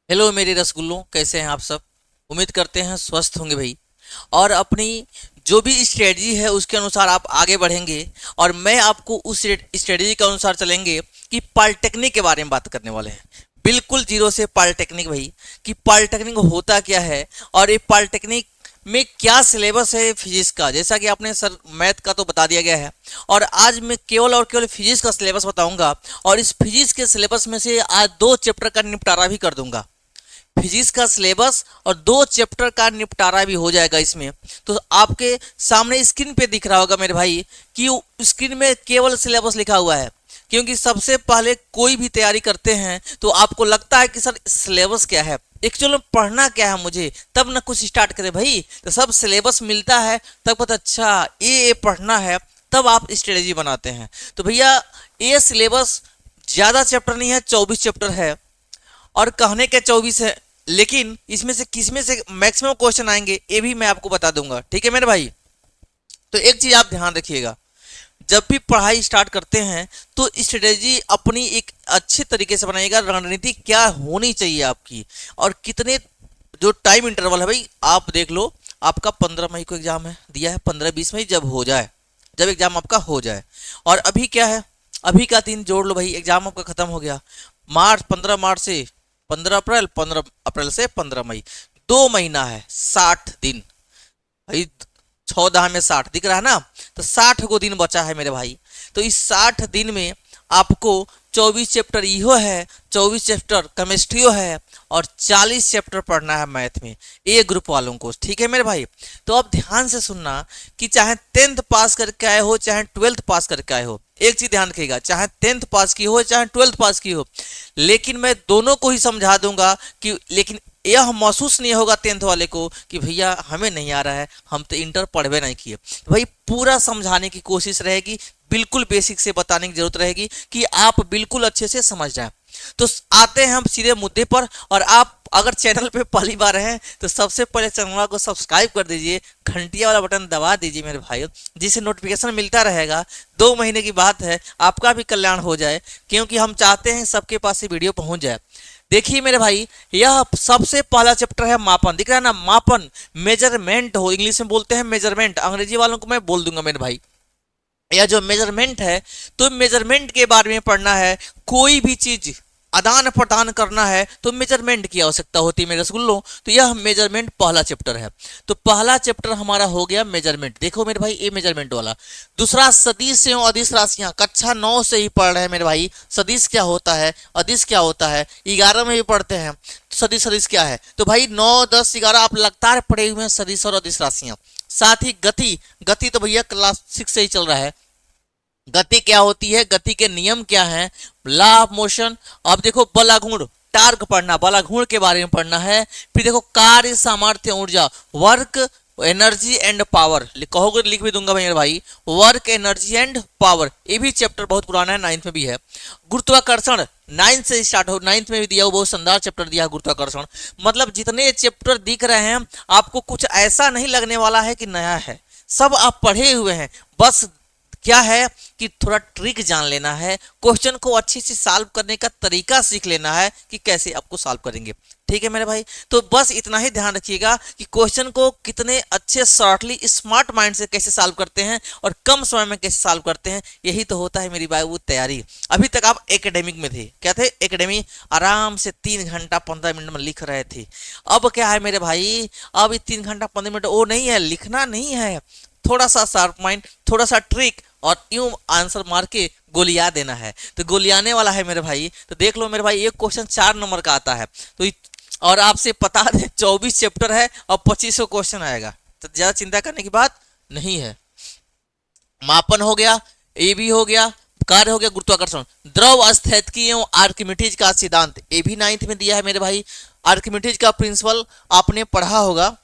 Hello मेरे रसगुल्लों, कैसे हैं आप सब। उम्मीद करते हैं स्वस्थ होंगे भाई। और अपनी जो भी स्ट्रेटजी है उसके अनुसार आप आगे बढ़ेंगे। और मैं आपको उस स्ट्रेटजी के अनुसार चलेंगे कि पॉलिटेक्निक के बारे में बात करने वाले हैं। बिल्कुल जीरो से पॉलिटेक्निक भाई, कि पॉलिटेक्निक होता क्या है और ये पॉलिटेक्निक में क्या सिलेबस है फिजिक्स का। जैसा कि आपने सर मैथ का तो बता दिया गया है, और आज मैं केवल और केवल फिजिक्स का सिलेबस बताऊंगा। और इस फिजिक्स के सिलेबस में से आज 2 चैप्टर का निपटारा भी कर दूंगा। फिजिक्स का सिलेबस और 2 चैप्टर का निपटारा भी हो जाएगा इसमें। तो आपके सामने स्क्रीन पे दिख रहा होगा मेरे भाई कि स्क्रीन में केवल सिलेबस लिखा हुआ है। क्योंकि सबसे पहले कोई भी तैयारी करते हैं तो आपको लगता है कि सर सिलेबस क्या है, एक्चुअल में पढ़ना क्या है मुझे, तब ना कुछ स्टार्ट करें भाई। तो सब सिलेबस मिलता है तब पता अच्छा ये पढ़ना है, तब आप स्ट्रेटेजी बनाते हैं। तो भैया ये सिलेबस ज़्यादा चैप्टर नहीं है, 24 चैप्टर है। और कहने के 24 है, लेकिन इसमें से किसमें से मैक्सिमम क्वेश्चन आएंगे ये भी मैं आपको बता दूंगा। ठीक है मेरे भाई। तो एक चीज आप ध्यान रखिएगा, जब भी पढ़ाई स्टार्ट करते हैं तो स्ट्रेटेजी अपनी एक अच्छे तरीके से बनाइएगा। रणनीति क्या होनी चाहिए आपकी, और कितने जो टाइम इंटरवल है भाई आप देख लो। आपका 15 मई को एग्जाम है, दिया है 15-20 मई, जब हो जाए, जब एग्जाम आपका हो जाए। और अभी क्या है, अभी का दिन जोड़ लो भाई, एग्जाम आपका खत्म हो गया। मार्च, 15 मार्च से 15 अप्रैल, 15 अप्रैल से 15 मई, 2 महीना है, 60 दिन भाई। 14 में 60 दिख रहा है ना, तो 60 को दिन बचा है मेरे भाई। तो इस 60 दिन में आपको 24 चैप्टर इहो है, 24 चैप्टर केमिस्ट्रियो है, और 40 चैप्टर पढ़ना है मैथ में, ए ग्रुप वालों को। ठीक है मेरे भाई। तो अब ध्यान से सुनना कि चाहे 10th पास करके आए हो, चाहे 12th पास करके आए हो, एक चीज ध्यान रखिएगा, चाहे 10th पास की हो चाहे 12th पास की हो, लेकिन मैं दोनों को ही समझा दूंगा कि लेकिन यह महसूस नहीं होगा 10th वाले को कि भैया हमें नहीं आ रहा है, हम तो इंटर पढ़वे नहीं किए। तो भाई पूरा समझाने की कोशिश रहेगी, बिल्कुल बेसिक से बताने की जरूरत रहेगी कि आप बिल्कुल अच्छे से समझ जाए। तो आते हैं हम सीधे मुद्दे पर। और आप अगर चैनल पे पहली बार हैं तो सबसे पहले चैनल को सब्सक्राइब कर दीजिए, घंटिया वाला बटन दबा दीजिए मेरे भाई, जिससे नोटिफिकेशन मिलता रहेगा। 2 महीने की बात है, आपका भी कल्याण हो जाए, क्योंकि हम चाहते हैं सबके पास ये वीडियो पहुंच जाए। देखिए मेरे भाई, यह सबसे पहला चैप्टर है मापन। दिख रहा है ना, मापन, मेजरमेंट हो, इंग्लिश में बोलते हैं मेजरमेंट, अंग्रेजी वालों को मैं बोल दूंगा मेरे भाई। यह जो मेजरमेंट है, तो मेजरमेंट के बारे में पढ़ना है। कोई भी चीज आदान प्रदान करना है तो मेजरमेंट की आवश्यकता होती है मेरे रसगुल्लों। तो यह मेजरमेंट पहला चैप्टर है। तो पहला चैप्टर हमारा हो गया मेजरमेंट। देखो मेरे भाई, ये मेजरमेंट वाला। दूसरा सदिश एवं अदिश राशियां, कक्षा 9 से ही पढ़ रहे हैं मेरे भाई। सदिश क्या होता है, अदिश क्या होता है, 11 में भी पढ़ते हैं। सदिश सदिश क्या है, तो भाई 9, 10, 11 आप लगातार पढ़े हुए हैं सदिश और अदिश राशियां। साथ ही गति, गति तो भैया क्लास 6 से ही चल रहा है। गति क्या होती है, गति के नियम क्या है, लॉ ऑफ मोशन। अब देखो बलागुण, टार्क पढ़ना, बलागुण के बारे में पढ़ना है। फिर देखो कार्य सामर्थ्य ऊर्जा, वर्क एनर्जी एंड पावर, कहोगे लिख भी दूंगा मेरे भाई, वर्क एनर्जी एंड पावर। ये भी चैप्टर बहुत पुराना है, 9th में भी है। गुरुत्वाकर्षण 9th से स्टार्ट हो, 9th में भी दिया, वो बहुत शानदार चैप्टर दिया है गुरुत्वाकर्षण। मतलब जितने चैप्टर दिख रहे हैं आपको कुछ ऐसा नहीं लगने वाला है कि नया है, सब आप पढ़े हुए हैं। बस क्या है कि थोड़ा ट्रिक जान लेना है, क्वेश्चन को अच्छे से सॉल्व करने का तरीका सीख लेना है कि कैसे आपको सॉल्व करेंगे। ठीक है मेरे भाई। तो बस इतना ही ध्यान रखिएगा कि क्वेश्चन को कितने अच्छे शॉर्टली स्मार्ट माइंड से कैसे सॉल्व करते हैं और कम समय में कैसे सॉल्व करते हैं। यही तो होता है मेरी भाई वो तैयारी। अभी तक आप एकेडमिक में थे, क्या थे, एकेडमी आराम से 3 घंटा 15 मिनट में लिख रहे थे। अब क्या है मेरे भाई, अब 3 घंटा 15 मिनट वो नहीं है, लिखना नहीं है, थोड़ा सा शार्प माइंड, थोड़ा सा ट्रिक, और यूं आंसर मार के गोलिया देना है। तो गोलियाने वाला है मेरे भाई। तो देख लो मेरे भाई, एक क्वेश्चन 4 नंबर का आता है। तो और आपसे बता दें 24 चैप्टर है और 2500 क्वेश्चन आएगा, तो ज्यादा चिंता करने की बात नहीं है। मापन हो गया, ये भी हो गया, कार्य हो गया गुरुत्वाकर्षण। द्रव स्थैतिकी एवं आर्किमिडीज का सिद्धांत, ये भी 9th में दिया है मेरे भाई। आर्किमिडीज का प्रिंसिपल आपने पढ़ा होगा।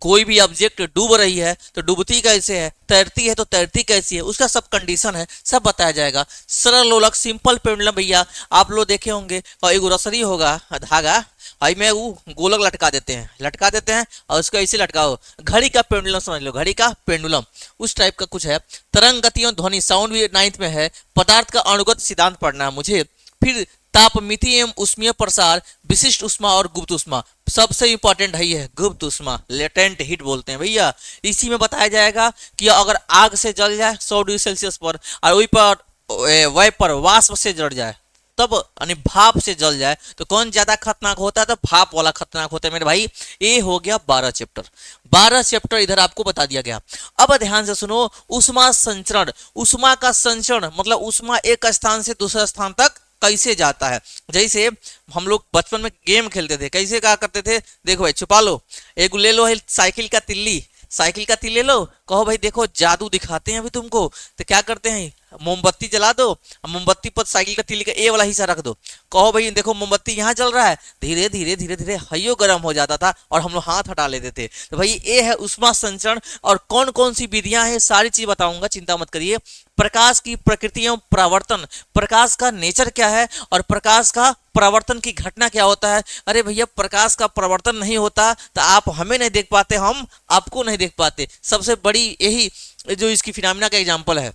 कोई भी ऑब्जेक्ट डूब रही है तो डूबती कैसे है, तैरती है तो तैरती कैसी है, उसका सब कंडीशन है, सब बताया जाएगा। सरल लोलक, सिंपल पेंडुलम भैया आप लोग देखे होंगे, और एक रसरी होगा धागा, आई में वो गोलक लटका देते हैं, लटका देते हैं और उसको ऐसे लटकाओ, घड़ी का पेंडुलम समझ लो, घड़ी का पेंडुलम उस टाइप का कुछ है। तरंग, गति और ध्वनि, साउंड भी 9th में है। पदार्थ का अणुगत सिद्धांत पढ़ना है मुझे। फिर तापमिति एवं उष्मीय प्रसार, विशिष्ट उष्मा और गुप्त उष्मा। सबसे इंपॉर्टेंट है ये गुप्त उष्मा, लेटेंट हीट बोलते हैं भैया। इसी में बताया जाएगा कि अगर आग से जल जाए 100 डिग्री सेल्सियस पर और वही पर वाइपर वाष्प से जल जाए, तब यानी भाप से जल जाए, तो कौन ज्यादा खतरनाक होता है? तो भाप वाला खतरनाक होता है मेरे भाई। ये हो गया 12 चैप्टर। 12 चैप्टर इधर आपको बता दिया गया। अब ध्यान से सुनो, उष्मा संचरण। उष्मा का संचरण मतलब उष्मा एक स्थान से दूसरे स्थान तक कैसे जाता है। जैसे हम लोग बचपन में गेम खेलते थे, कैसे क्या करते थे? देखो भाई, छुपा लो, एक ले लो साइकिल का तिल्ली, साइकिल का तिल्ली लो, कहो भाई देखो जादू दिखाते हैं अभी तुमको। तो क्या करते हैं, मोमबत्ती जला दो, मोमबत्ती पर साइकिल का तिल्ली का ए वाला हिस्सा रख दो, कहो भाई देखो मोमबत्ती यहाँ जल रहा है, धीरे धीरे धीरे धीरे हयो गर्म हो जाता था और हम लोग हाथ हटा लेते थे। तो भाई ये है उष्मा संचरण। और कौन कौन सी विधियां हैं सारी चीज बताऊंगा, चिंता मत करिए। प्रकाश की प्रकृति एवं परावर्तन, प्रकाश का नेचर क्या है और प्रकाश का परावर्तन की घटना क्या होता है। अरे भैया, प्रकाश का परावर्तन नहीं होता तो आप हमें नहीं देख पाते, हम आपको नहीं देख पाते। सबसे बड़ी यही जो इसकी फिनोमेना का एग्जांपल है।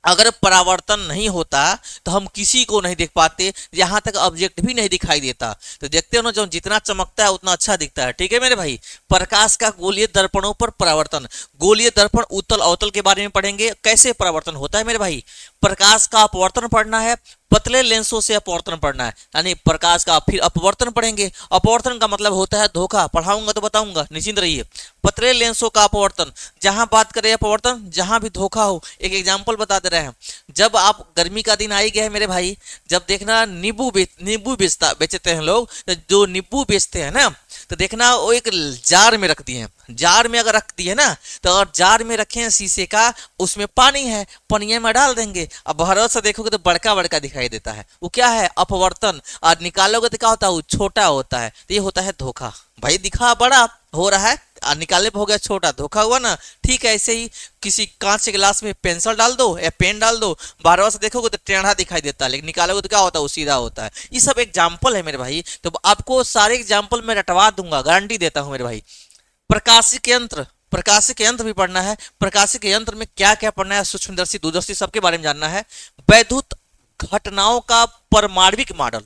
अगर परावर्तन नहीं होता तो हम किसी को नहीं देख पाते, यहाँ तक ऑब्जेक्ट भी नहीं दिखाई देता। तो देखते हो ना, जो जितना चमकता है उतना अच्छा दिखता है। ठीक है मेरे भाई। प्रकाश का गोलीय दर्पणों पर परावर्तन, गोलीय दर्पण उत्तल अवतल के बारे में पढ़ेंगे, कैसे परावर्तन होता है मेरे भाई। प्रकाश का अपवर्तन पढ़ना है, पतले लेंसों से अपवर्तन पढ़ना है, यानी प्रकाश का फिर अपवर्तन पढ़ेंगे। अपवर्तन का मतलब होता है धोखा, पढ़ाऊंगा तो बताऊंगा, निश्चिंत रहिए। पतले लेंसों का अपवर्तन, जहां बात करें अपवर्तन जहां भी धोखा हो। एक एग्जांपल बता दे रहे हैं, जब आप गर्मी का दिन आई गया है मेरे भाई, जब देखना नींबू बेचते हैं लोग, तो जो नींबू बेचते हैं ना, तो देखना वो एक जार में रख दिए हैं। जार में अगर रख दिए ना, तो अगर जार में रखे हैं शीशे का, उसमें पानी है, पनिया में डाल देंगे, अब भरोसा से देखोगे तो बड़का बड़का दिखाई देता है। वो क्या है? अपवर्तन। और निकालोगे तो क्या होता है? वो छोटा होता है। तो ये होता है धोखा। भाई दिखा बड़ा हो रहा है और निकालने पे हो गया छोटा, धोखा हुआ ना। ठीक है, ऐसे ही किसी कांच के गिलास में पेंसिल डाल दो या पेन डाल दो, बार से देखोगे तो टेढ़ा दिखाई देता है, लेकिन निकालोगे तो क्या होता है? वो सीधा होता है। ये सब एग्जाम्पल है मेरे भाई, तो आपको सारे एग्जाम्पल में रटवा दूंगा, गारंटी देता हूं मेरे भाई। प्रकाशिक यंत्र, प्रकाशिक यंत्र भी पढ़ना है। प्रकाशिक यंत्र में क्या क्या पढ़ना है? सूक्ष्मदर्शी, दूरदर्शी, सबके बारे में जानना है। वैद्युत घटनाओं का परमाणविक मॉडल,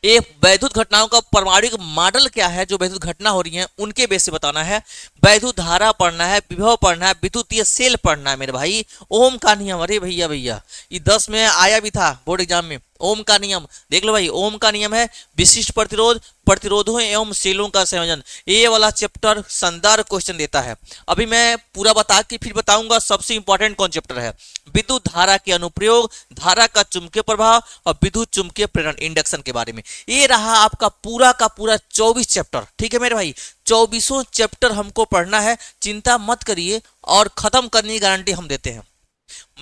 ये वैद्युत घटनाओं का परमाणविक मॉडल क्या है, जो वैद्युत घटना हो रही है उनके बेस से बताना है। वैद्युत धारा पढ़ना है, विभव पढ़ना है, विद्युतीय सेल पढ़ना है मेरे भाई। ओम का नियम, अरे भैया भैया ये 10 में आया भी था बोर्ड एग्जाम में। ओम का नियम देख लो भाई, ओम का नियम है विशिष्ट प्रतिरोध, प्रतिरोधों एवं सेलों का संयोजन। ये वाला चैप्टर शानदार क्वेश्चन देता है। अभी मैं पूरा बता के फिर बताऊंगा सबसे इंपॉर्टेंट कौन चैप्टर है। विद्युत धारा के अनुप्रयोग, धारा का चुंबकीय प्रभाव और विद्युत चुंबकीय प्रेरण, इंडक्शन के बारे में। ये रहा आपका पूरा का पूरा 24 चैप्टर। ठीक है मेरे भाई, 24 चैप्टर हमको पढ़ना है, चिंता मत करिए, और खत्म करने की गारंटी हम देते हैं।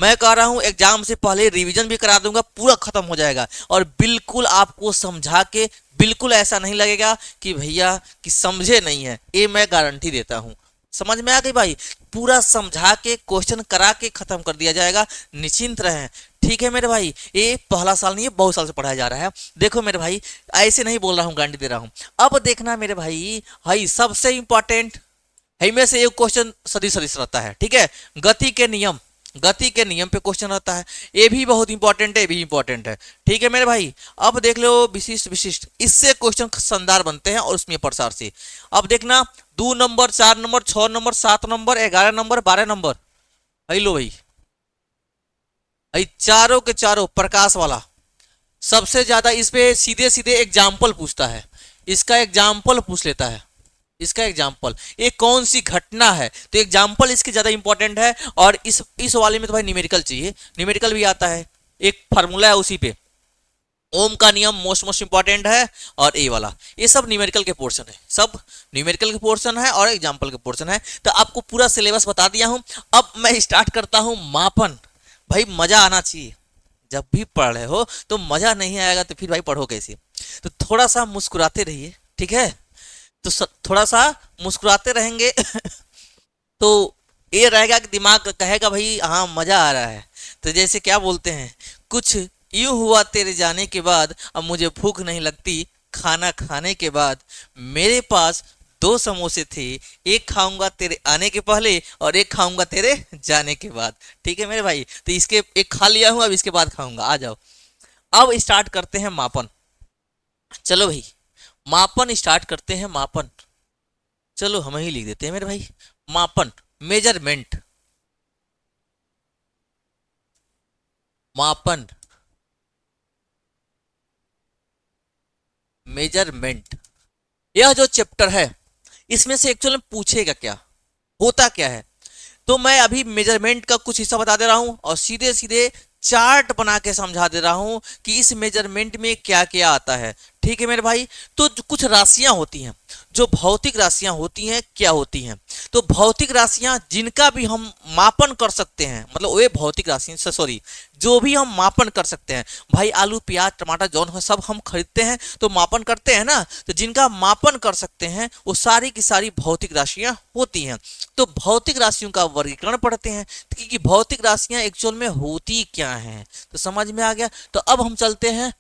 मैं कह रहा हूं एग्जाम से पहले रिवीजन भी करा दूंगा, पूरा खत्म हो जाएगा, और बिल्कुल आपको समझा के, बिल्कुल ऐसा नहीं लगेगा कि भैया कि समझे नहीं है, ये मैं गारंटी देता हूं। समझ में आ गई भाई? पूरा समझा के क्वेश्चन करा के खत्म कर दिया जाएगा, निश्चिंत रहें। ठीक है मेरे भाई, ये पहला साल नहीं है, बहुत साल से पढ़ाया जा रहा है। देखो मेरे भाई, ऐसे नहीं बोल रहा हूँ, गारंटी दे रहा हूँ। अब देखना मेरे भाई, हाई सबसे इंपॉर्टेंट है में से एक क्वेश्चन सदी सदिश रहता है। ठीक है, गति के नियम, गति के नियम पे क्वेश्चन आता है, ये भी बहुत इंपॉर्टेंट है, ये भी इंपॉर्टेंट है। ठीक है मेरे भाई, अब देख लो विशिष्ट, विशिष्ट इससे क्वेश्चन शानदार बनते हैं और उसमें प्रसार से। अब देखना 2 number, 4 number, 6 number, 7 number, 11 number, 12 number, लो भाई, चारों के चारों प्रकाश वाला। सबसे ज्यादा इस पे सीधे सीधे एग्जाम्पल पूछता है, इसका एग्जाम्पल पूछ लेता है, इसका एग्जाम्पल, ये कौन सी घटना है, तो एग्जाम्पल इसकी ज्यादा इंपॉर्टेंट है। और इस वाले में तो भाई न्यूमेरिकल चाहिए, न्यूमेरिकल भी आता है, एक फार्मूला है उसी पे। ओम का नियम मोस्ट इंपॉर्टेंट है, और ए वाला, ये सब न्यूमेरिकल के पोर्शन है, सब न्यूमेरिकल के पोर्शन है और एग्जाम्पल के पोर्शन है। तो आपको पूरा सिलेबस बता दिया हूं। अब मैं स्टार्ट करता हूं मापन। भाई मजा आना चाहिए, जब भी पढ़ रहे हो तो मजा नहीं आएगा तो फिर भाई पढ़ो कैसे? तो थोड़ा सा मुस्कुराते रहिए, ठीक है? तो थोड़ा सा मुस्कुराते रहेंगे तो ये रहेगा कि दिमाग कहेगा भाई हाँ मजा आ रहा है। तो जैसे क्या बोलते हैं, कुछ यूं हुआ तेरे जाने के बाद, अब मुझे भूख नहीं लगती खाना खाने के बाद, मेरे पास 2 समोसे थे, एक खाऊंगा तेरे आने के पहले और एक खाऊंगा तेरे जाने के बाद। ठीक है मेरे भाई, तो इसके एक खा लिया हूं, अब इसके बाद खाऊंगा, आ जाओ। अब स्टार्ट करते हैं मापन। चलो भाई मापन स्टार्ट करते हैं, मापन। चलो हम ही लिख देते हैं मेरे भाई, मापन, मेजरमेंट, मापन, मेजरमेंट। यह जो चैप्टर है इसमें से एक्चुअली पूछेगा क्या, होता क्या है। तो मैं अभी मेजरमेंट का कुछ हिस्सा बता दे रहा हूं और सीधे सीधे चार्ट बना के समझा दे रहा हूं कि इस मेजरमेंट में क्या क्या आता है। ठीक है मेरे भाई। तो कुछ राशियां होती हैं, जो भौतिक राशियां होती हैं, क्या होती हैं। तो भौतिक राशियां जिनका भी हम मापन कर सकते हैं, मतलब वे भौतिक राशियां, सॉरी, जो भी हम मापन कर सकते हैं। भाई आलू प्याज टमाटर जौन है सब हम खरीदते हैं तो मापन करते हैं ना, तो जिनका मापन कर सकते हैं वो सारी की सारी भौतिक राशियां होती हैं। तो भौतिक राशियों का वर्गीकरण पढ़ते हैं कि भौतिक राशियां एक्चुअल में होती क्या हैं। तो समझ में आ गया। तो अब हम चलते हैं,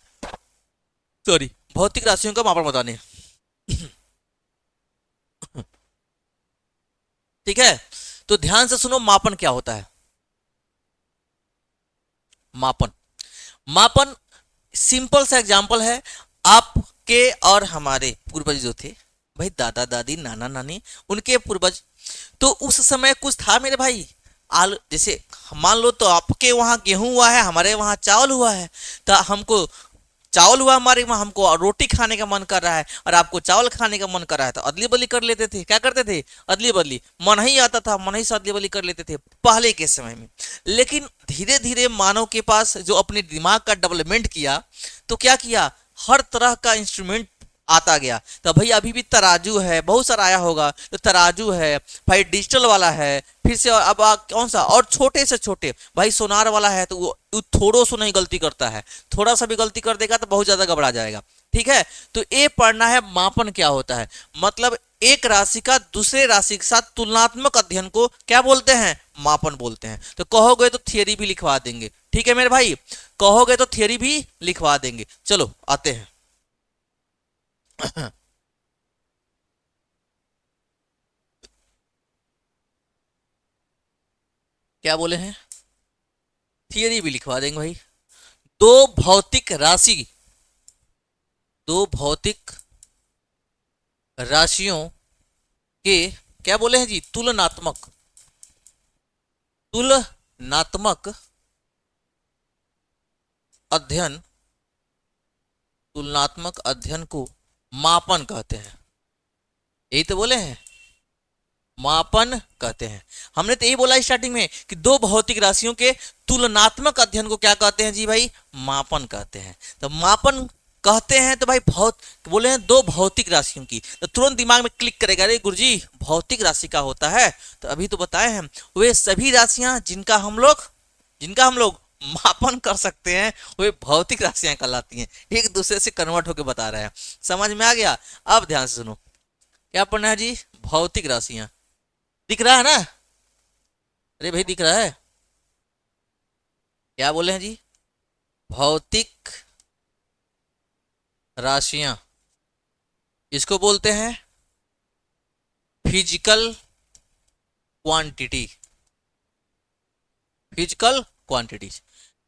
सॉरी, भौतिक राशियों का मापन बताने। ठीक है, तो ध्यान से सुनो मापन क्या होता है। मापन, मापन सिंपल सा एग्जांपल है। आपके और हमारे पूर्वज जो थे भाई, दादा दादी नाना नानी, उनके पूर्वज, तो उस समय कुछ था मेरे भाई। आलू जैसे मान लो तो आपके वहां गेहूं हुआ है, हमारे वहां चावल हुआ है। तो हमको चावल हुआ हमारे वहां, हमको रोटी खाने का मन कर रहा है और आपको चावल खाने का मन कर रहा है, तो अदली बदली कर लेते थे। क्या करते थे? अदली बदली। मन ही आता था, मन ही से अदली बदली कर लेते थे पहले के समय में। लेकिन धीरे धीरे मानव के पास जो अपने दिमाग का डेवलपमेंट किया, तो क्या किया, हर तरह का इंस्ट्रूमेंट आता गया। तो भाई अभी भी तराजू है, बहुत सारा आया होगा, तो तराजू है भाई, डिजिटल वाला है, फिर से अब कौन सा, और छोटे से छोटे भाई सोनार वाला है, तो वो थोड़ो सो नहीं गलती करता है, थोड़ा सा भी गलती कर देगा तो बहुत ज्यादा घबरा जाएगा। ठीक है, तो ये पढ़ना है मापन क्या होता है। मतलब एक राशि का दूसरे राशि के साथ तुलनात्मक अध्ययन को क्या बोलते हैं? मापन बोलते हैं। तो कहोगे तो थियरी भी लिखवा देंगे। ठीक है मेरे भाई, कहोगे तो थियरी भी लिखवा देंगे। चलो आते हैं। क्या बोले हैं? थियरी भी लिखवा देंगे भाई। दो भौतिक राशि, दो भौतिक राशियों के क्या बोले हैं जी? तुलनात्मक, तुलनात्मक अध्ययन, तुलनात्मक अध्ययन को मापन कहते हैं। यही तो बोले हैं, मापन कहते हैं। हमने तो यही बोला स्टार्टिंग में कि दो भौतिक राशियों के तुलनात्मक अध्ययन को क्या कहते हैं जी भाई? मापन कहते हैं। तो मापन कहते हैं तो भाई बोले हैं दो भौतिक राशियों की, तो तुरंत दिमाग में क्लिक करेगा, अरे गुरुजी भौतिक राशि का होता है। तो अभी तो बताए हैं वे सभी राशियां जिनका हम लोग मापन कर सकते हैं, वे भौतिक राशियां कहलाती हैं। एक दूसरे से कन्वर्ट होकर बता रहे हैं। समझ में आ गया? अब ध्यान से सुनो, क्या पढ़ना है जी? भौतिक राशियां। दिख रहा है ना? अरे भाई दिख रहा है? क्या बोले हैं जी? भौतिक राशियां, इसको बोलते हैं फिजिकल क्वांटिटी, फिजिकल क्वांटिटीज।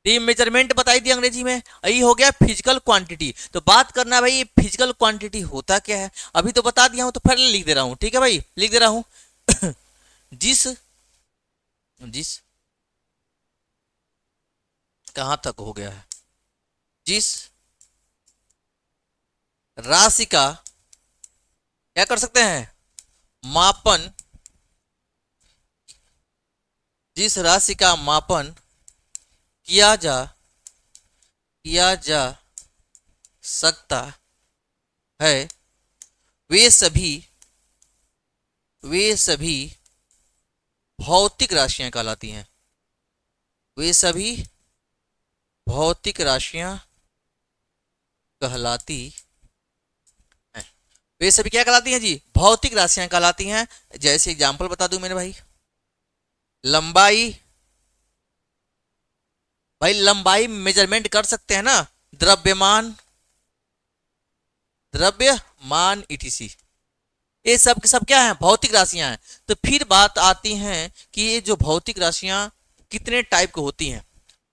ये मेजरमेंट बताई दी अंग्रेजी में, यही हो गया फिजिकल क्वांटिटी। तो बात करना भाई, ये फिजिकल क्वांटिटी होता क्या है। अभी तो बता दिया हूं, तो फिर लिख दे रहा हूं। ठीक है भाई, लिख दे रहा हूं। जिस जिस कहां तक हो गया है, जिस राशि का क्या कर सकते हैं? मापन, जिस राशि का मापन किया जा सकता है, वे सभी भौतिक राशियां कहलाती हैं। वे सभी भौतिक राशियां कहलाती हैं। वे सभी क्या कहलाती हैं जी? भौतिक राशियां कहलाती हैं। जैसे एग्जांपल बता दूं मेरे भाई, लंबाई, भाई लंबाई मेजरमेंट कर सकते हैं ना। द्रव्यमान ईटीसी, ये सब के सब क्या है? भौतिक राशियां हैं। तो फिर बात आती है कि ये जो भौतिक राशियां कितने टाइप की होती हैं।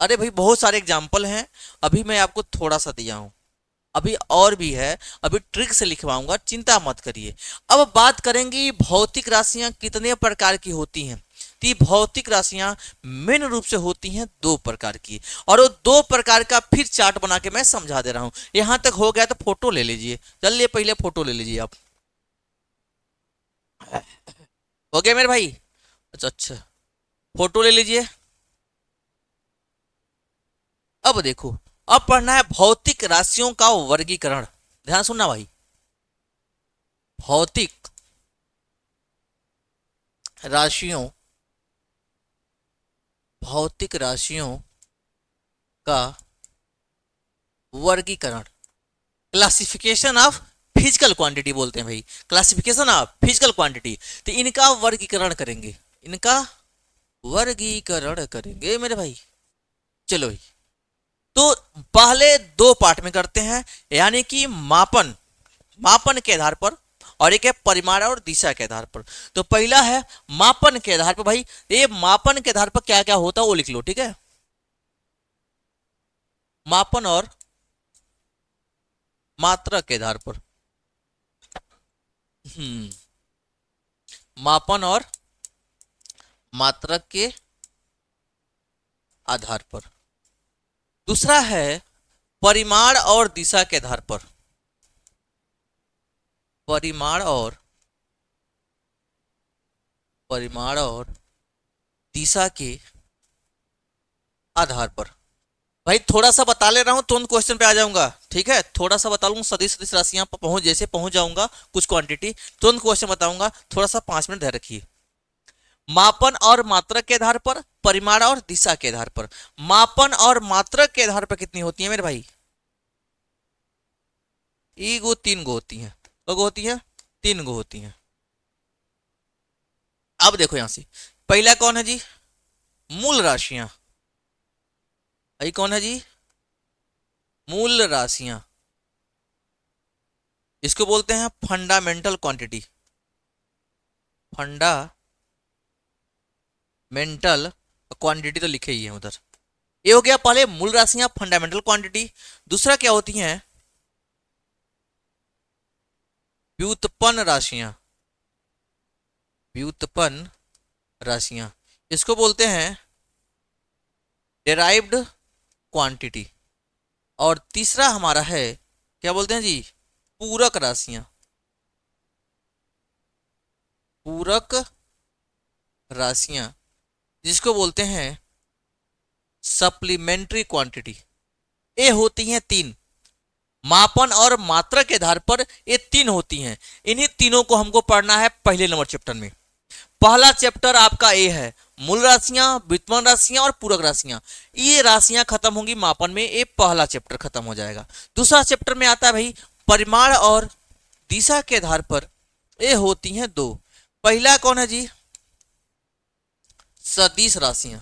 अरे भाई बहुत सारे एग्जाम्पल हैं, अभी मैं आपको थोड़ा सा दिया हूं, अभी और भी है, अभी ट्रिक से लिखवाऊंगा, चिंता मत करिए। अब बात करेंगे भौतिक राशियां कितने प्रकार की होती हैं। तो ये भौतिक राशियां मेन रूप से होती हैं दो प्रकार की, और वो दो प्रकार का फिर चार्ट बना के मैं समझा दे रहा हूं। यहां तक हो गया तो फोटो ले लीजिए, चलिए पहले फोटो ले लीजिए आप। हो गया मेरे भाई? अच्छा अच्छा, फोटो ले लीजिए। अब देखो, अब पढ़ना है भौतिक राशियों का वर्गीकरण। ध्यान सुनना भाई, भौतिक राशियों, भौतिक राशियों का वर्गीकरण, क्लासिफिकेशन ऑफ फिजिकल क्वांटिटी बोलते हैं भाई, क्लासिफिकेशन ऑफ फिजिकल क्वांटिटी। तो इनका वर्गीकरण करेंगे, इनका वर्गीकरण करेंगे मेरे भाई। चलो भाई, तो पहले दो पार्ट में करते हैं, यानी कि मापन, मापन के आधार पर, और एक है परिमाण और दिशा के आधार पर। तो पहला है मापन के आधार पर भाई, ये मापन के आधार पर क्या क्या होता है वो लिख लो, ठीक है। मापन और मात्रा के आधार पर, मापन और मात्रक के आधार पर। दूसरा है परिमाण और दिशा के आधार पर, परिमाण और, परिमाण और दिशा के आधार पर। भाई थोड़ा सा बता ले रहा हूं, तुरंत क्वेश्चन पे आ जाऊंगा, ठीक है। थोड़ा सा बता लूंगा, सदिश सदिश राशियां पर पहुंच, जैसे पहुंच जाऊंगा कुछ क्वांटिटी, तुरंत क्वेश्चन बताऊंगा, थोड़ा सा 5 मिनट धैर्य रखिए। मापन और मात्रक के आधार पर, परिमाण और दिशा के आधार पर। मापन और मात्रक के आधार पर कितनी होती है मेरे भाई? ई गो 3 गो होती है, गो होती है, 3 गो होती है। अब देखो यहां से, पहला कौन है जी? मूल राशियां। भाई कौन है जी? मूल राशियां, इसको बोलते हैं फंडामेंटल क्वांटिटी, फंडामेंटल क्वांटिटी तो लिखे ही है उधर। ये हो गया पहले मूल राशियां, फंडामेंटल क्वांटिटी। दूसरा क्या होती हैं? व्युत्पन्न राशियां, व्युत्पन्न राशियां, इसको बोलते हैं डेराइव्ड क्वांटिटी। और तीसरा हमारा है, क्या बोलते हैं जी? पूरक राशियां, पूरक राशियां, जिसको बोलते हैं सप्लीमेंट्री क्वांटिटी। ये होती हैं 3, मापन और मात्रा के आधार पर ये 3 होती हैं। इन्हीं तीनों को हमको पढ़ना है पहले नंबर चैप्टर में। पहला चैप्टर आपका ए है मूल राशियां, व्युत्पन्न राशियां और पूरक राशियां। ये राशियां खत्म होंगी मापन में, ये पहला चैप्टर खत्म हो जाएगा। दूसरा चैप्टर में आता है भाई परिमाण और दिशा के आधार पर, ये होती हैं 2। पहला कौन है जी? सदिश राशियां,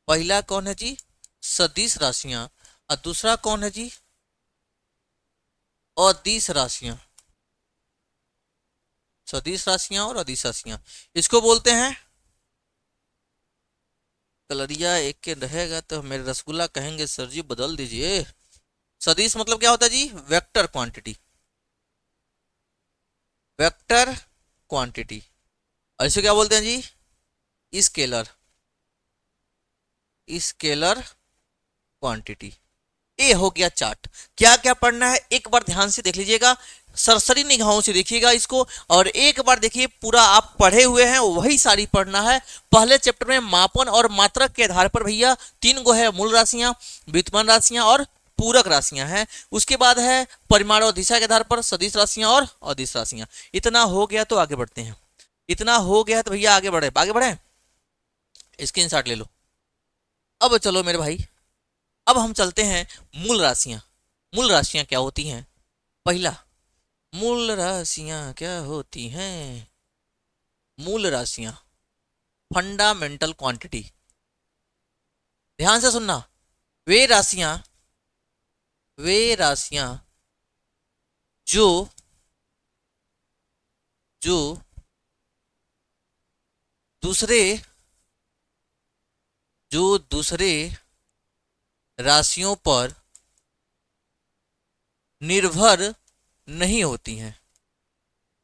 पहला कौन है जी? सदिश राशियां। और दूसरा कौन है जी? अदिश राशियां, सदिश राशियां और अदिश राशियां, इसको बोलते हैं, कलरिया एक के रहेगा तो मेरे रसगुल्ला कहेंगे सर जी बदल दीजिए। सदिश मतलब क्या होता है जी? Vector quantity, vector quantity. और इसे क्या बोलते हैं जी? Scalar, scalar quantity. ये हो गया चार्ट। क्या क्या पढ़ना है एक बार ध्यान से देख लीजिएगा, सरसरी निगाहों से देखिएगा इसको, और एक बार देखिए पूरा आप पढ़े हुए हैं वही सारी पढ़ना है। पहले चैप्टर में मापन और मात्रक के आधार पर भैया 3 गो है मूल राशियां, व्युत्पन्न राशियां और पूरक राशियां हैं। उसके बाद है परिमाण और दिशा के आधार पर सदिश राशियां और अदिश राशियां। इतना हो गया तो आगे बढ़ते हैं, इतना हो गया तो भैया आगे बढ़े, आगे बढ़े, स्क्रीनशॉट ले लो। अब चलो मेरे भाई, अब हम चलते हैं मूल राशियां। मूल राशियां क्या होती हैं? पहला, मूल राशियां क्या होती हैं? मूल राशियां फंडामेंटल क्वांटिटी। ध्यान से सुनना, वे राशियां, वे राशियां जो, जो दूसरे, जो दूसरे राशियों पर निर्भर नहीं होती हैं,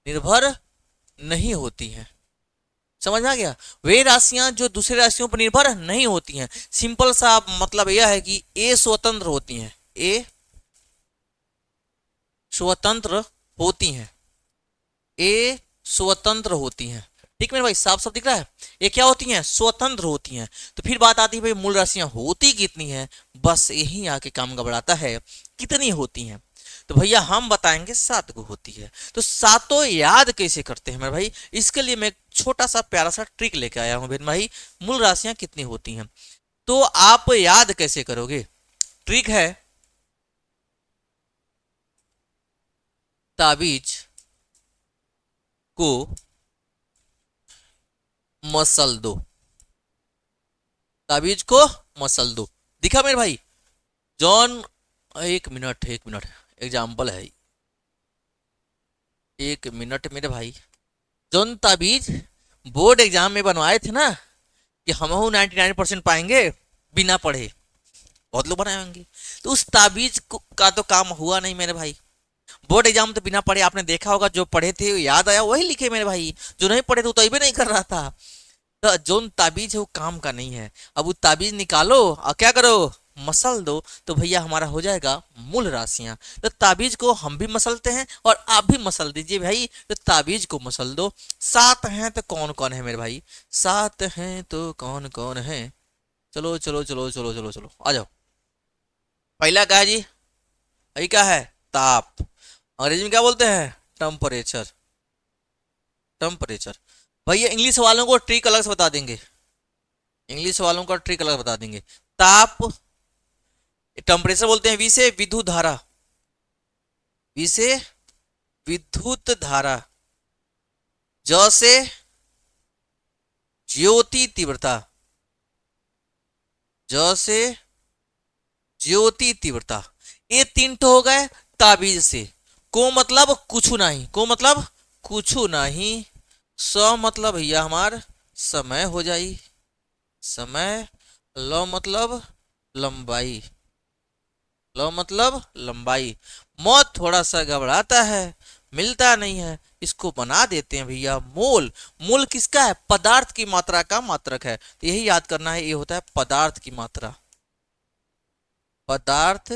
निर्भर नहीं होती हैं। समझ में आ गया? वे राशियां जो दूसरे राशियों पर निर्भर नहीं होती हैं। सिंपल सा मतलब यह है कि ए स्वतंत्र होती हैं, ए स्वतंत्र होती हैं, ए स्वतंत्र होती हैं। ठीक मेरे भाई, साफ साफ दिख रहा है? ये क्या होती हैं? स्वतंत्र होती हैं। तो फिर बात आती है भाई मूल राशियां होती कितनी हैं, बस यही आके काम गड़बड़ाता है, कितनी होती हैं। तो भैया हम बताएंगे 7 को होती है। तो सातों याद कैसे करते हैं मेरे भाई, इसके लिए मैं एक छोटा सा प्यारा सा ट्रिक लेके आया हूं मेरे भाई। मूल राशियां कितनी होती हैं तो आप याद कैसे करोगे? ट्रिक है, ताबीज को मसल दो, ताबीज को मसल दो। दिखा मेरे भाई? जॉन, एक मिनट एक मिनट, एग्जाम्पल है, एक मिनट मेरे भाई। जॉन ताबीज बोर्ड एग्जाम में बनवाए थे ना कि हम 99% पाएंगे बिना पढ़े, बहुत लोग बनाए होंगे। तो उस ताबीज का तो काम हुआ नहीं मेरे भाई। बोर्ड एग्जाम तो बिना पढ़े, आपने देखा होगा, जो पढ़े थे याद आया वही लिखे मेरे भाई, जो नहीं पढ़े थे वो तो भी नहीं कर रहा था। तो जो ताबीज है वो काम का नहीं है। अब वो ताबीज निकालो और क्या करो, मसल दो, तो भैया हमारा हो जाएगा मूल राशियां। तो ताबीज को हम भी मसलते हैं और आप भी मसल दीजिए भाई। तो ताबीज को मसल दो। 7 हैं तो कौन कौन है मेरे भाई? 7 हैं तो कौन कौन है? चलो चलो चलो चलो चलो चलो आ जाओ। पहला क्या है जी? यही क्या है? ताप। अंग्रेजी में क्या बोलते हैं? Temperature, temperature. भैया इंग्लिश वालों को ट्रिक अलग से बता देंगे, इंग्लिश वालों का ट्रिक अलग बता देंगे। ताप, टेम्परेचर बोलते हैं वी से विद्युत धारा, वी से विद्युत धारा। ज से ज्योति तीव्रता, ज से ज्योति तीव्रता। ये 3 तो हो गए ताबीज से। को मतलब कुछ नहीं, को मतलब कुछ नहीं। स मतलब भैया हमार समय हो जाई, समय। ल मतलब लंबाई, ल मतलब लंबाई। मौत थोड़ा सा घबराता है, मिलता नहीं है, इसको बना देते हैं भैया मोल। मोल किसका है? पदार्थ की मात्रा का मात्रक है। तो यही याद करना है, ये होता है पदार्थ की मात्रा, पदार्थ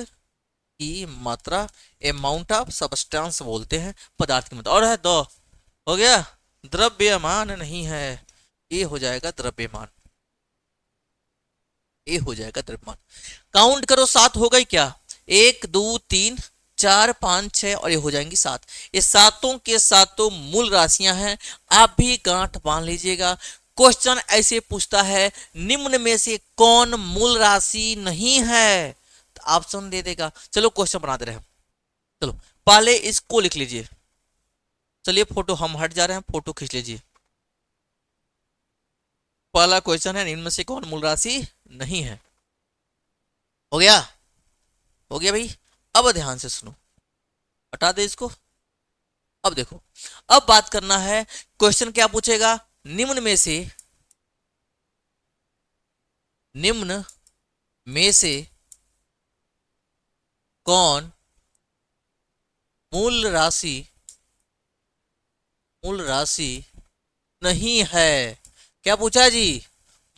की मात्रा। अमाउंट ऑफ सब्सटेंस बोलते हैं पदार्थ की मात्रा। और है दो, हो गया द्रव्यमान नहीं है, ये हो जाएगा द्रव्यमान, ये हो जाएगा द्रव्यमान। काउंट करो, 7 हो गई क्या? 1 2 3 4 5 6 और ये हो जाएंगी 7। ये सातों के सातों मूल राशियां हैं। आप भी गांठ बांध लीजिएगा। क्वेश्चन ऐसे पूछता है, निम्न में से कौन मूल राशि नहीं है? तो ऑप्शन दे देगा। चलो क्वेश्चन बनाते रहे। चलो पहले इसको लिख लीजिए। चलिए फोटो हम हट जा रहे हैं, फोटो खींच लीजिए। पहला क्वेश्चन है, निम्न में से कौन मूल राशि नहीं है। हो गया? हो गया भाई। अब ध्यान से सुनो, हटा दे इसको। अब देखो, अब बात करना है, क्वेश्चन क्या पूछेगा? निम्न में से, निम्न में से कौन मूल राशि, मूल राशि नहीं है। क्या पूछा जी?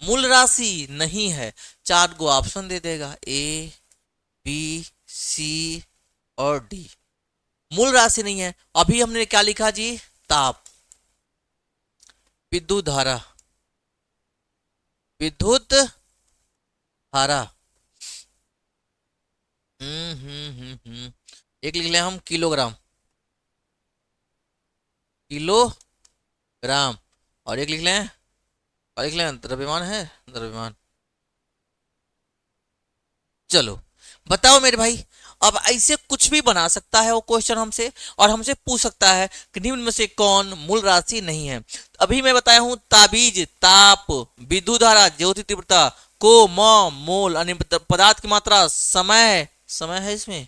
मूल राशि नहीं है। 4 गो ऑप्शन दे देगा, ए बी सी और डी। मूल राशि नहीं है। अभी हमने क्या लिखा जी? ताप, विद्युत धारा, विद्युत धारा। एक लिख लें हम किलोग्राम, किलोग्राम। और एक लिख लें, और लिख लें द्रव्यमान है, द्रव्यमान। चलो बताओ मेरे भाई, अब ऐसे कुछ भी बना सकता है वो क्वेश्चन हमसे, और हमसे पूछ सकता है कि निम्न में से कौन मूल राशि नहीं है। अभी मैं बताया हूं ताबीज, ताप, विद्युत धारा, ज्योति तीव्रता, को, मोल, पदार्थ की मात्रा, समय, समय है इसमें,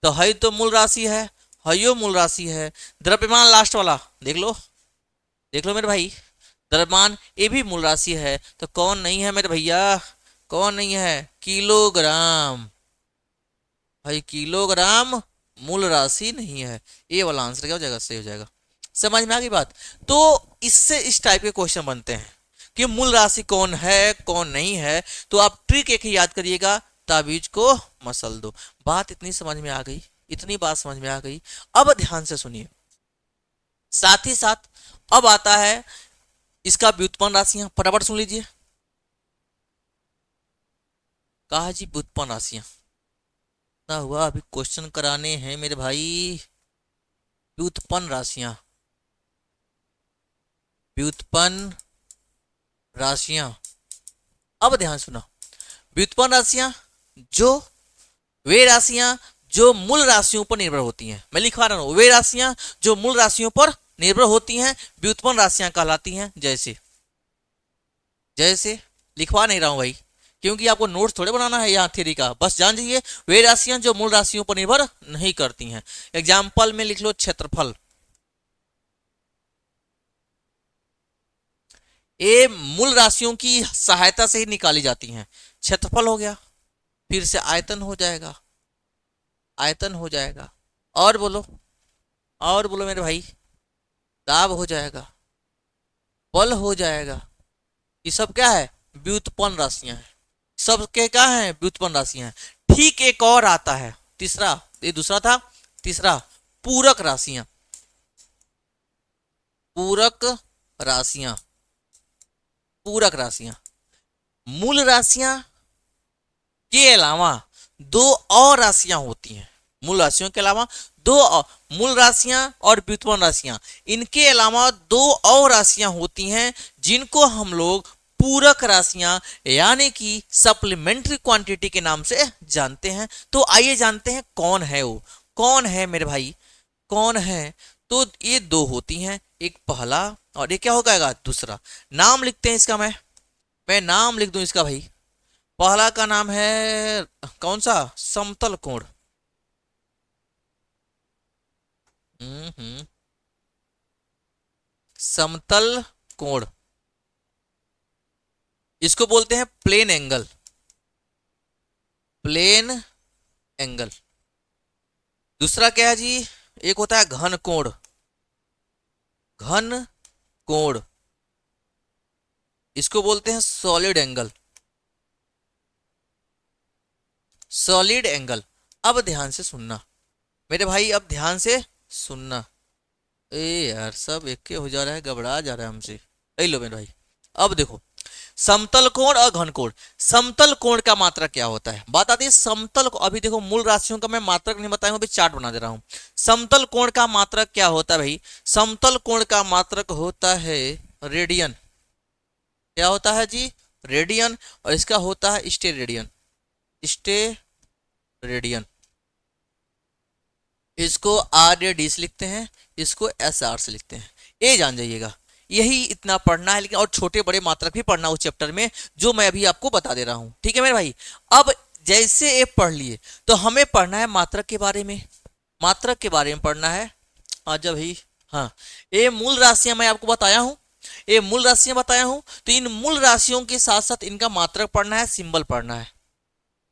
तो है तो मूल राशि है यो मूल राशि है। द्रव्यमान लास्ट वाला देख लो, देख लो मेरे भाई, द्रव्यमान ये भी मूल राशि है। तो कौन नहीं है मेरे भैया? कौन नहीं है? किलोग्राम। भाई किलोग्राम मूल राशि नहीं है। ये वाला आंसर क्या हो जाएगा? सही हो जाएगा। समझ में आ गई बात? तो इससे इस टाइप के क्वेश्चन बनते हैं कि मूल राशि कौन है कौन नहीं है। तो आप ट्रिक एक ही याद करिएगा, ताबीज को मसल दो। बात इतनी समझ में आ गई, इतनी बात समझ में आ गई। अब ध्यान से सुनिए, साथ ही साथ अब आता है इसका व्युत्पन्न राशियां। फटाफट सुन लीजिए। कहा जी व्युत्पन्न राशियां ना हुआ, अभी क्वेश्चन कराने हैं मेरे भाई। व्युत्पन्न राशियां, व्युत्पन्न राशियां। अब ध्यान सुना, व्युत्पन्न राशियां जो वे राशियां जो मूल राशियों पर निर्भर होती हैं। मैं लिखवा रहा हूं, वे राशियां जो मूल राशियों पर निर्भर होती हैं व्युत्पन्न राशियां कहलाती हैं। जैसे जैसे लिखवा नहीं रहा हूं भाई, क्योंकि आपको नोट्स थोड़े बनाना है यहाँ थ्योरी का। बस जान जाइए, वे राशियां जो मूल राशियों पर निर्भर नहीं करती हैं। एग्जाम्पल में लिख लो क्षेत्रफल। ये मूल राशियों की सहायता से ही निकाली जाती हैं। क्षेत्रफल हो गया, फिर से आयतन हो जाएगा, आयतन हो जाएगा। और बोलो, और बोलो मेरे भाई। दाब हो जाएगा, बल हो जाएगा। ये सब क्या है? व्युत्पन्न राशियां हैं। सब के क्या है? व्युत्पन्न राशियां हैं। ठीक एक और आता है तीसरा, ये दूसरा था, तीसरा पूरक राशियां। पूरक राशियां, पूरक राशियां मूल राशियां के अलावा दो और राशियां होती हैं। मूल राशियों के अलावा मूल राशियां और व्युत्पन्न राशियां, इनके अलावा दो और राशियां होती हैं जिनको हम लोग पूरक राशियां यानी कि सप्लीमेंट्री क्वांटिटी के नाम से जानते हैं। तो आइए जानते हैं कौन है वो। कौन है मेरे भाई, कौन है? तो ये दो होती हैं, एक पहला और ये क्या हो जाएगा? दूसरा। नाम लिखते हैं इसका। मैं नाम लिख दूं इसका भाई। पहला का नाम है कौन सा? समतल कोण। समतल कोण, इसको बोलते हैं प्लेन एंगल। Plane angle. दूसरा क्या है जी? एक होता है घन कोण। घन कोण, इसको बोलते हैं सॉलिड एंगल। Solid angle. अब ध्यान से सुनना मेरे भाई, अब ध्यान से सुनना। ए यार सब एक हो जा रहा है, घबरा जा रहा है हमसे। ले लो मेरे भाई। अब देखो, समतल कोण और घन कोण। समतल कोण का मात्रक क्या होता है? बात आती है समतल को। अभी देखो मूल राशियों का मैं मात्रक नहीं बताया हूं, अभी चार्ट बना दे रहा हूं। समतल कोण का मात्रक क्या होता है भाई? समतल कोण का मात्रक होता है रेडियन। क्या होता है जी? रेडियन। और इसका होता है स्टेरेडियन। स्टेरेडियन। इसको आर या डी से लिखते हैं, इसको एस आर से लिखते हैं। ये जान जाइएगा, यही इतना पढ़ना है। लेकिन और छोटे बड़े मात्रक भी पढ़ना उस चैप्टर में जो मैं अभी आपको बता दे रहा हूं। ठीक है मेरे भाई? अब जैसे ये पढ़ लिए तो हमें पढ़ना है मात्रक के बारे में। मात्रक के बारे में पढ़ना है। आज भाई हाँ, ये मूल राशियां मैं आपको बताया हूं, ये मूल राशियां बताया हूं। तो इन मूल राशियों के साथ साथ इनका मात्रक पढ़ना है, सिंबल पढ़ना है।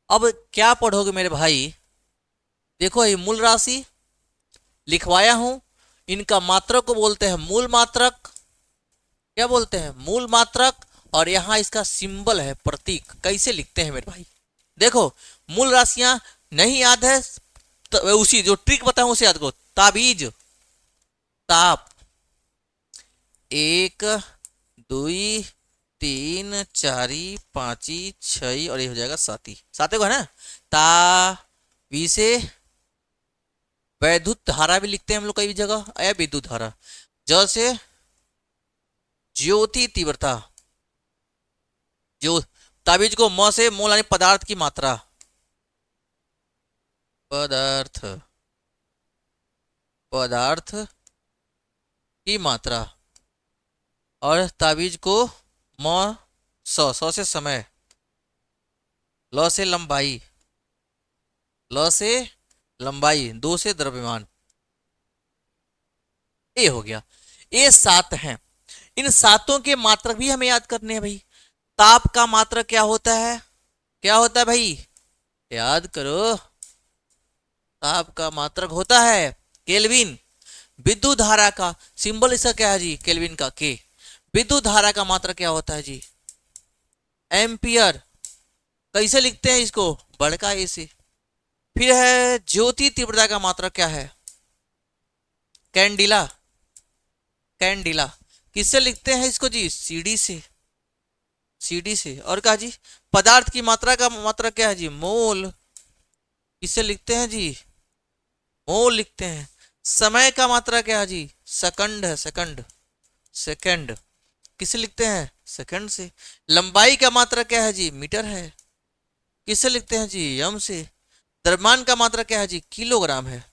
अब क्या पढ़ोगे मेरे भाई? देखो ये मूल राशि लिखवाया हूं, इनका मात्रक को बोलते हैं मूल मात्रक। क्या बोलते हैं? मूल मात्रक। और यहां इसका सिंबल है, प्रतीक। कैसे लिखते हैं मेरे भाई? देखो, मूल राशियां नहीं याद है तो उसी जो ट्रिक बताऊं उसे याद करो। ताबीज, ताप, 1 2 3 4 5 6 और ये हो जाएगा 7 7 को है ना। ता से वैद्युत धारा भी लिखते हैं हम लोग कई जगह, या विद्युत धारा। ज से ज्योति तीव्रता। जो ताबीज को म से मोल यानी पदार्थ की मात्रा। पदार्थ, पदार्थ की मात्रा। और ताबीज को म सौ से समय, ल से लंबाई, ल से लंबाई, 2 से द्रव्यमान। ये हो गया। ये 7 हैं। इन सातों के मात्रक भी हमें याद करने हैं भाई। ताप का मात्रक क्या होता है? क्या होता है भाई, याद करो, ताप का मात्रक होता है केल्विन। विद्युत धारा का सिंबल इसका क्या है जी, केल्विन का के। विद्युत धारा का मात्रक क्या होता है जी, एम्पियर। कैसे लिखते हैं इसको, बड़का ए से। फिर है ज्योति तीव्रता का मात्रक क्या है, कैंडिला, कैंडिला। किससे लिखते हैं इसको जी, सीडी से, सीडी से। और कहा जी पदार्थ की मात्रा का मात्रक क्या है जी, मोल। किससे लिखते हैं जी, मोल लिखते हैं। समय का मात्रा क्या है जी, सेकंड है, सेकंड, सेकंड। किससे लिखते हैं, सेकंड से। लंबाई का मात्रा क्या है जी, मीटर है। किससे लिखते हैं जी, एम से। द्रव्यमान का मात्रा क्या है जी, किलोग्राम है,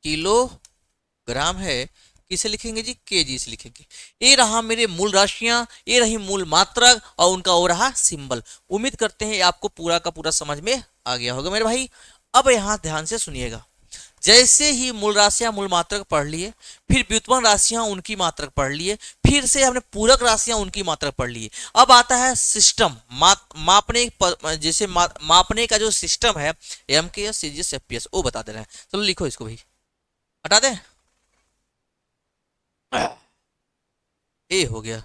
किलोग्राम है। किसे लिखेंगे जी, केजी से लिखेंगे। ये रहा मेरे मूल राशियां, ये रही मूल मात्रक, और उनका हो रहा सिंबल। उम्मीद करते हैं आपको पूरा का पूरा समझ में आ गया होगा मेरे भाई। अब यहाँ ध्यान से सुनिएगा, जैसे ही मूल राशियां मूल मात्रक पढ़ लिए, फिर व्युत्पन्न राशियां उनकी मात्रक पढ़ लिए, फिर से हमने पूरक राशियां उनकी मात्रक पढ़ लिए। अब आता है सिस्टम, मापने जैसे मापने का जो सिस्टम है, एम के एस, सीजीएस, एफपीएस, वो बता दे रहे हैं। चलो लिखो इसको भाई, हटा दें, ए हो गया।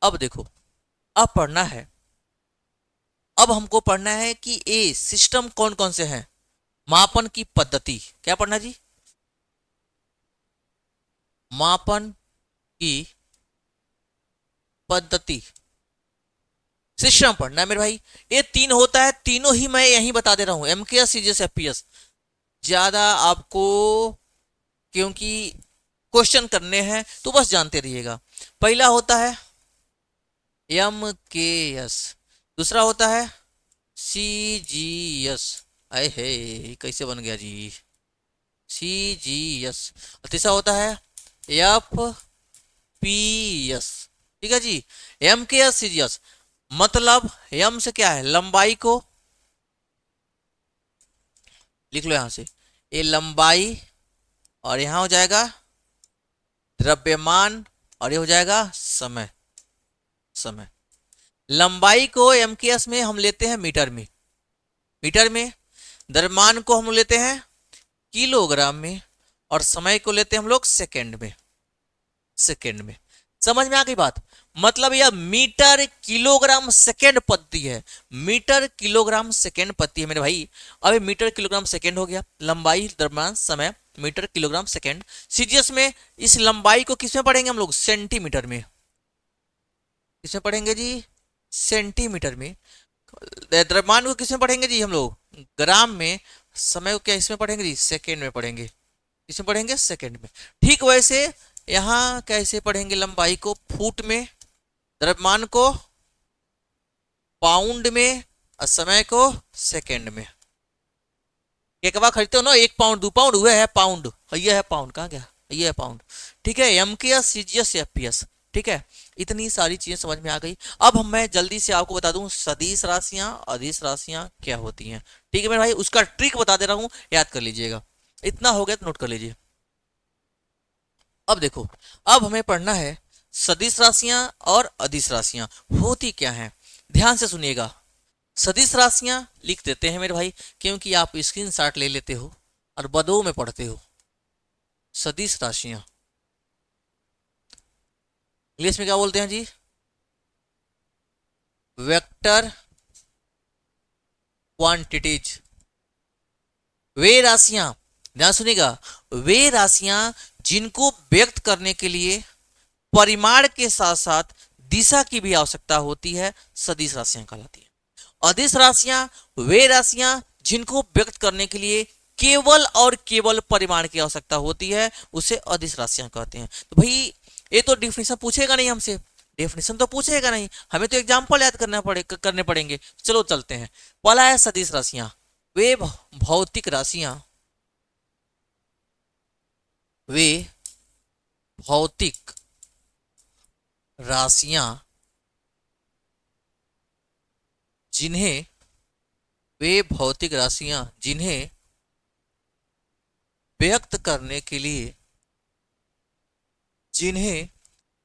अब देखो, अब पढ़ना है, अब हमको पढ़ना है कि ए सिस्टम कौन कौन से हैं। मापन की पद्धति, क्या पढ़ना जी, मापन की पद्धति, सिस्टम पढ़ना है मेरे भाई। ये तीन होता है, तीनों ही मैं यही बता दे रहा हूं, एमकेएस, सीजीएस, एफपीएस। ज्यादा आपको क्योंकि क्वेश्चन करने हैं तो बस जानते रहिएगा। पहला होता है एम के एस, दूसरा होता है सी जी एस, अरे हे कैसे बन गया जी, सी जी एस। तीसरा होता है एफ पी एस। ठीक है जी, एम के एस, सी जी एस। मतलब एम से क्या है, लंबाई को लिख लो यहां से, ये लंबाई, और यहां हो जाएगा द्रव्यमान, और ये हो जाएगा समय, समय। लंबाई को एमकेएस में हम लेते हैं मीटर में, मीटर में। द्रव्यमान को हम लेते हैं किलोग्राम में, और समय को लेते हैं हम लोग सेकंड में, सेकंड में। समझ में आ गई बात, मतलब यह मीटर किलोग्राम सेकंड पद्धति है, मीटर किलोग्राम सेकंड पद्धति है मेरे भाई। अब मीटर किलोग्राम सेकंड हो गया, लंबाई द्रव्यमान समय मीटर किलोग्राम सेकंड। सीजीएस में इस लंबाई को किसमें पढ़ेंगे हम लोग, सेंटीमीटर में। किसमें पढ़ेंगे जी, सेंटीमीटर में। द्रव्यमान को किसमें पढ़ेंगे जी हम लोग, ग्राम में। समय को क्या इसमें पढ़ेंगे जी, सेकंड में पढ़ेंगे। किसमें पढ़ेंगे, सेकंड में। ठीक वैसे यहाँ कैसे पढ़ेंगे, लंबाई को फुट में, द्रव्यमान को पाउंड में, और समय को सेकंड में। एक बार खरीदते हो ना, 1 पाउंड 2 पाउंड हुए है पाउंड, ये है पाउंड, कहाँ गया, ये है पाउंड। ठीक है, एम के एस, सीजीएस, एफपीएस। ठीक है, इतनी सारी चीजें समझ में आ गई। अब मैं जल्दी से आपको बता दूं सदिश राशियां, अदिश राशियां क्या होती हैं। ठीक है मेरे भाई, उसका ट्रिक बता दे रहा हूं, याद कर लीजिएगा। इतना हो गया तो नोट कर लीजिए। अब देखो, अब हमें पढ़ना है सदिश राशियां और अदिश राशियां होती क्या हैं। ध्यान से सुनिएगा। सदिश राशियां लिख देते हैं मेरे भाई, क्योंकि आप स्क्रीनशॉट ले लेते हो और बदो में पढ़ते हो। सदिश राशियां इंग्लिश में क्या बोलते हैं जी, वेक्टर क्वांटिटीज। वे राशियां, ध्यान सुनिएगा, वे राशियां जिनको व्यक्त करने के लिए परिमाण के साथ साथ दिशा की भी आवश्यकता होती है, सदिश राशियां कहलाती है। अदिश राशियां वे राशियां जिनको व्यक्त करने के लिए केवल और केवल परिमाण की आवश्यकता होती है, उसे अदिश राशियां कहते हैं। तो भाई ये तो डिफिनेशन पूछेगा नहीं हमसे, डेफिनेशन तो पूछेगा नहीं, हमें तो एग्जाम्पल याद करने पड़ेंगे। चलो चलते हैं। पहला है सदिश राशियां, वे भौतिक राशियां, वे भौतिक राशियां जिन्हें, वे भौतिक राशियां जिन्हें व्यक्त करने के लिए, जिन्हें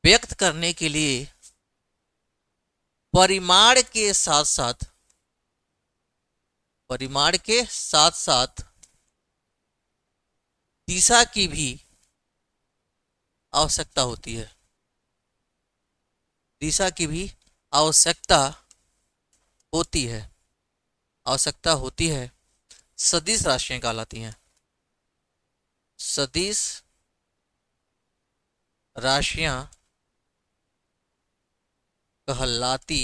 व्यक्त करने के लिए परिमाण के साथ साथ, परिमाण के साथ साथ दिशा की भी आवश्यकता होती है, दिशा की भी आवश्यकता होती है, आवश्यकता होती है, सदिश राशियां कहलाती हैं, सदिश राशियां कहलाती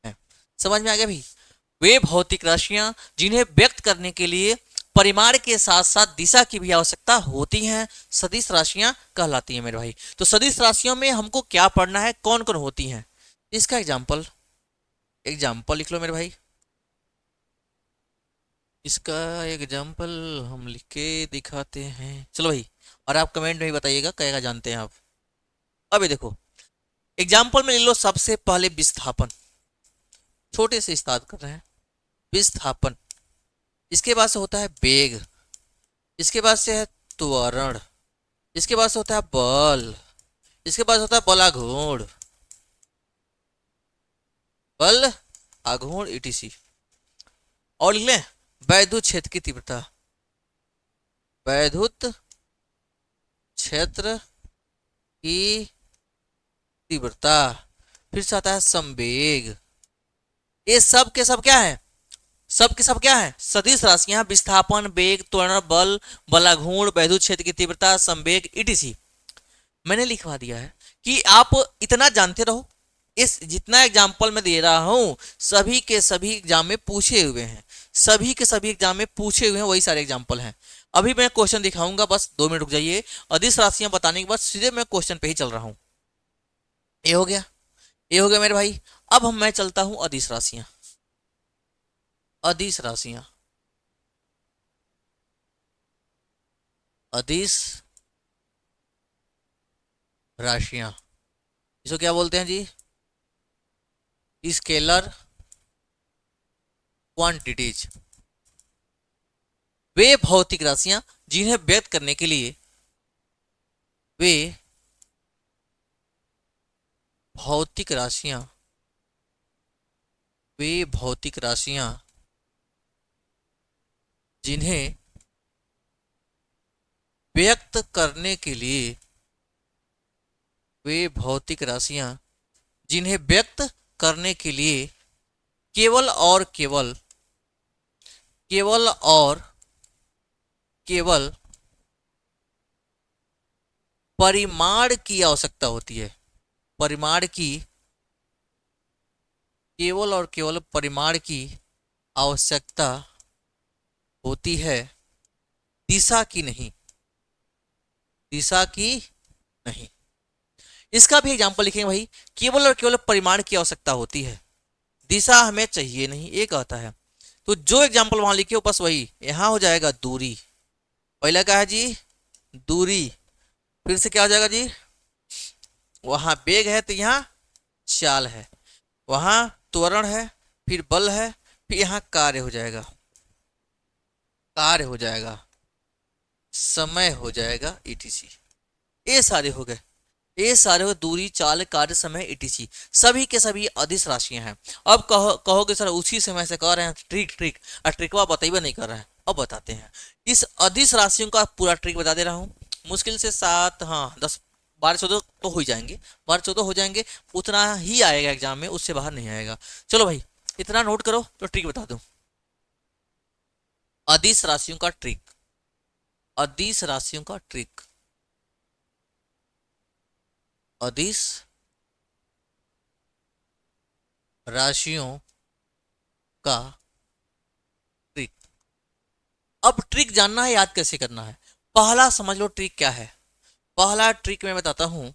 हैं। समझ में आ गया भाई? वे भौतिक राशियां जिन्हें व्यक्त करने के लिए परिमाण के साथ साथ दिशा की भी आवश्यकता होती हैं, सदिश राशियां कहलाती हैं मेरे भाई। तो सदिश राशियों में हमको क्या पढ़ना है, कौन कौन होती हैं, इसका एग्जाम्पल, एग्जाम्पल लिख लो मेरे भाई, इसका एग्जाम्पल हम लिख के दिखाते हैं। चलो भाई, और आप कमेंट में भी बताइएगा क्या जानते हैं आप। अभी देखो एग्जाम्पल में ले लो, सबसे पहले विस्थापन, छोटे से स्टार्ट कर रहे हैं, विस्थापन, इसके बाद से होता है वेग, इसके बाद से है त्वरण, इसके बाद से होता है बल, इसके बाद होता है बलाघूर्ण, बल आघूर्ण ईटीसी। और लिख लें वैद्युत क्षेत्र की तीव्रता, वैद्युत क्षेत्र की तीव्रता, फिर से आता है संवेग। ये सब के सब क्या है, सब के सब क्या है, सदिश राशियां, विस्थापन, वेग, त्वरण, बल, बलाघूर्ण, वैद्युत क्षेत्र की तीव्रता, संवेग ईटीसी। मैंने लिखवा दिया है कि आप इतना जानते रहो, इस जितना एग्जाम्पल मैं दे रहा हूं सभी के सभी एग्जाम में पूछे हुए हैं, सभी के सभी एग्जाम में पूछे हुए हैं, वही सारे एग्जाम्पल हैं। अभी मैं क्वेश्चन दिखाऊंगा, बस 2 मिनट रुक जाइए। अदिश राशियां बताने के बाद सीधे मैं क्वेश्चन पे ही चल रहा हूं। ये हो गया, ये हो गया मेरे भाई। अब मैं चलता हूं अदिश राशियां, अदिश राशियां, अदिश राशियां, इसको क्या बोलते हैं जी, स्केलर क्वांटिटीज। वे भौतिक राशियां जिन्हें व्यक्त करने के लिए, वे भौतिक राशियां, वे भौतिक राशियां जिन्हें व्यक्त करने के लिए, वे भौतिक राशियां जिन्हें व्यक्त करने के लिए केवल और केवल, केवल और केवल परिमाण की आवश्यकता होती है, परिमाण की, केवल और केवल परिमाण की आवश्यकता होती है, दिशा की नहीं, दिशा की नहीं। इसका भी एग्जांपल लिखेंगे भाई, केवल और केवल परिमाण की आवश्यकता होती है, दिशा हमें चाहिए नहीं, ये कहता है। तो जो एग्जांपल वहां लिखे हो बस वही यहां हो जाएगा, दूरी, पहला क्या है जी, दूरी, फिर से क्या हो जाएगा जी, वहां वेग है तो यहाँ चाल है, वहां त्वरण है, फिर बल है, फिर यहाँ कार्य हो जाएगा, कार्य हो जाएगा, समय हो जाएगा ईटीसी। ये सारे हो गए, ये सारे हो, दूरी, चाल, कार्य, समय ईटीसी, सभी के सभी अदिश राशियां हैं। अब कहोगे सर उसी समय से कह रहे हैं ट्रिक ट्रिक, और ट्रिकवा बताइए नहीं कर रहे हैं, अब बताते हैं। इस अदिश राशियों का पूरा ट्रिक बता दे रहा हूँ, मुश्किल से 7, हाँ 10, 12, 14 तो हो जाएंगे, 12, 14 हो जाएंगे, उतना ही आएगा एग्जाम में, उससे बाहर नहीं आएगा। चलो भाई इतना नोट करो तो ट्रिक बता दूं, अदिश राशियों का ट्रिक, अदिश राशियों का ट्रिक, अदिश राशियों का ट्रिक। अब ट्रिक जानना है, याद कैसे करना है, पहला समझ लो ट्रिक क्या है। पहला ट्रिक मैं बताता हूं,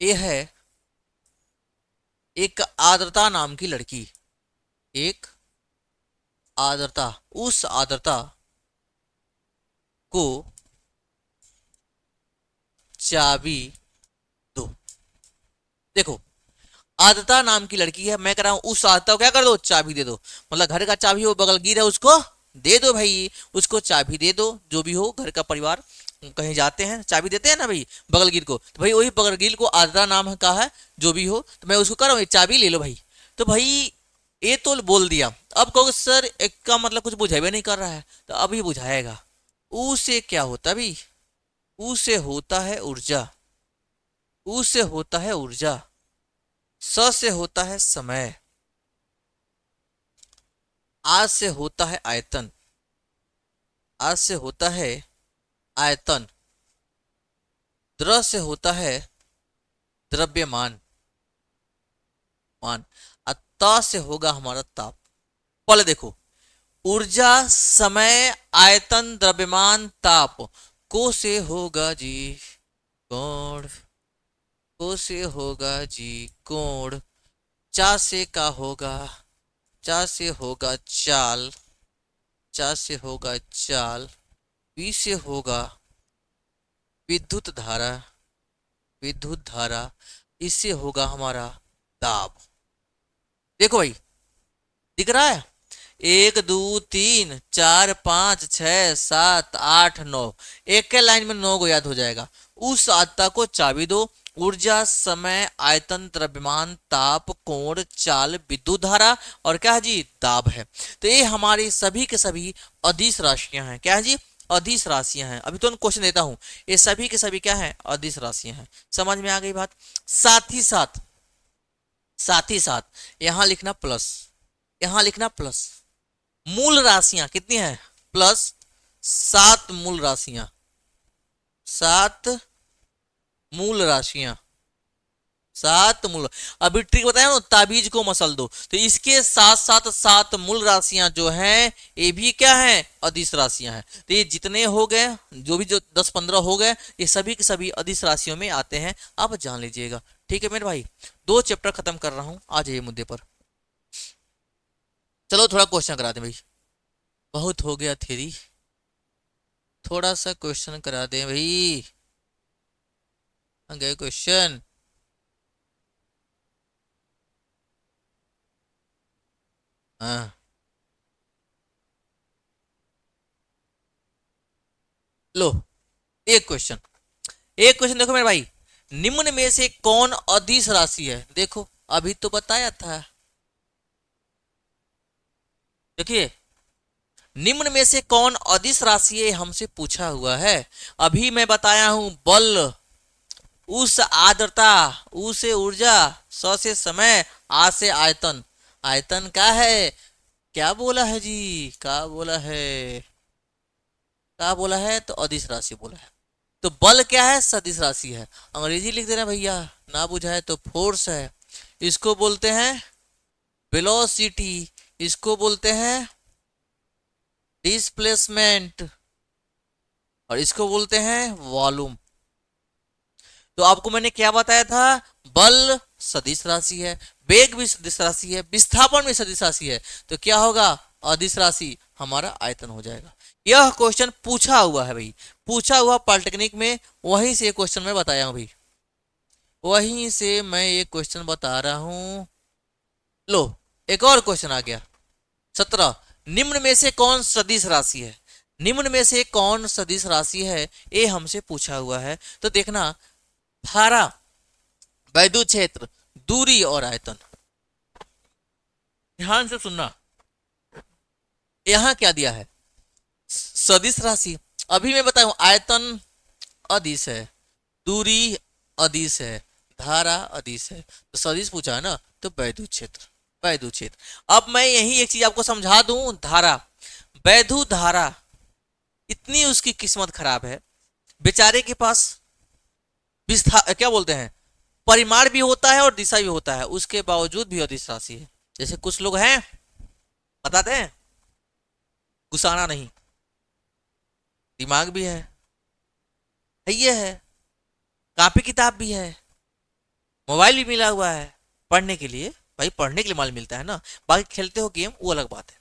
ये है एक आर्द्रता नाम की लड़की, एक आर्द्रता, उस आर्द्रता को चाबी दो। देखो आर्द्रता नाम की लड़की है, मैं कह रहा हूं उस आर्द्रता को क्या कर दो, चाबी दे दो, मतलब घर का चाबी हो, बगल गिर है, उसको दे दो भाई, उसको चाबी दे दो, जो भी हो घर का परिवार कहीं जाते हैं चाबी देते हैं ना भाई बगलगिर को, तो भाई वही बगलगिर को आर्द्रता नाम का है, जो भी हो, तो मैं उसको कर रहा हूँ चाबी ले लो भाई। तो भाई ये तो बोल दिया। अब कहोगे सर एक का मतलब कुछ बुझाई नहीं कर रहा है, तो अभी बुझाएगा। ऊ से क्या होता है भाई? ऊ से होता है ऊर्जा, ऊ से होता है ऊर्जा, स से होता है समय, आ से होता है आयतन, आ से होता है आयतन, द्र से होता है द्रव्यमान मान, और त से होगा हमारा ताप। पहले देखो, ऊर्जा, समय, आयतन, द्रव्यमान, ताप, को से होगा जी कोण, को से होगा जी कोण, चा से का होगा, चा से होगा चाल, चा से होगा चाल, पी से होगा विद्युत धारा, विद्युत धारा, इससे होगा हमारा दाब। देखो भाई, दिख रहा है? 1 2 3 4 5 6 7 8 9, एक के लाइन में 9 को याद हो जाएगा। उस आत्ता को चाबी दो, ऊर्जा, समय, आयतन, द्रव्यमान, ताप, कोण, चाल, विद्युत धारा और क्या है जी दाब है। तो ये हमारी सभी के सभी अदिश राशियां हैं। क्या है जी? अदिश राशियां हैं। अभी तो मैं क्वेश्चन देता हूं, ये सभी के सभी क्या है? अदिश राशियां हैं। समझ में आ गई बात? साथ ही साथ, साथ ही साथ यहां लिखना प्लस, यहां लिखना प्लस। मूल राशियां कितनी है? प्लस 7 मूल राशियां, 7 मूल राशियां, 7 मूल। अभी ट्रिक बताया ना, ताबीज को मसल दो, तो इसके साथ साथ 7 मूल राशियां जो हैं ये भी क्या है? अदिश राशियां हैं। तो ये जितने हो गए, जो भी जो 10-15 हो गए, ये सभी के सभी अदिश राशियों में आते हैं। आप जान लीजिएगा। ठीक है मेरे भाई, 2 चैप्टर खत्म कर रहा हूं, आ जाइए मुद्दे पर। चलो थोड़ा क्वेश्चन करा दें भाई, बहुत हो गया थ्योरी, थोड़ा सा क्वेश्चन करा दें भाई। गए क्वेश्चन। हाँ लो, एक क्वेश्चन, एक क्वेश्चन देखो मेरे भाई। निम्न में से कौन अदिश राशि है? देखो अभी तो बताया था। देखिए, निम्न में से कौन अदिश राशि है हमसे पूछा हुआ है। अभी मैं बताया हूं बल, उस आर्द्रता, उ से ऊर्जा, स से समय, आ से आयतन। आयतन क्या है? क्या बोला है जी? क्या बोला है? क्या बोला है? तो अदिश राशि बोला है। तो बल क्या है? सदिश राशि है। अंग्रेजी लिख देना भैया, ना बुझाए तो फोर्स है। इसको बोलते हैं वेलोसिटी, इसको बोलते हैं डिस्प्लेसमेंट, और इसको बोलते हैं वॉल्यूम। तो आपको मैंने क्या बताया था? बल सदिश राशि है, वेग भी सदिश राशि है, विस्थापन भी सदिश राशि है। तो क्या होगा? अदिश राशि हमारा आयतन हो जाएगा। यह क्वेश्चन पूछा हुआ है भाई, पूछा हुआ पॉलिटेक्निक में, वहीं से क्वेश्चन मैं बताया हूं भाई, वहीं से मैं ये क्वेश्चन बता रहा हूं। लो, एक और क्वेश्चन आ गया। 17, निम्न में से कौन सदिश राशि है? निम्न में से कौन सदिश राशि है, ये हमसे पूछा हुआ है। तो देखना, धारा, वैद्युत क्षेत्र, दूरी और आयतन। ध्यान से सुनना, यहां क्या दिया है? सदिश राशि। अभी मैं बताऊं, आयतन अदिश है, दूरी अदिश है, धारा अदिश है, तो सदिश पूछा है ना, तो वैद्युत क्षेत्र, वैद्युत क्षेत्र। अब मैं यही एक चीज आपको समझा दूं, धारा, वैद्युत धारा, इतनी उसकी किस्मत खराब है बेचारे के पास। क्या बोलते हैं, परिमाण भी होता है और दिशा भी होता है, उसके बावजूद भी अदिश राशि है। जैसे कुछ लोग हैं, बताते हैं, गुस्साना नहीं, दिमाग भी है ये है, कापी किताब भी है, मोबाइल भी मिला हुआ है पढ़ने के लिए। भाई पढ़ने के लिए मोबाइल मिलता है ना, बाकी खेलते हो गेम वो अलग बात है,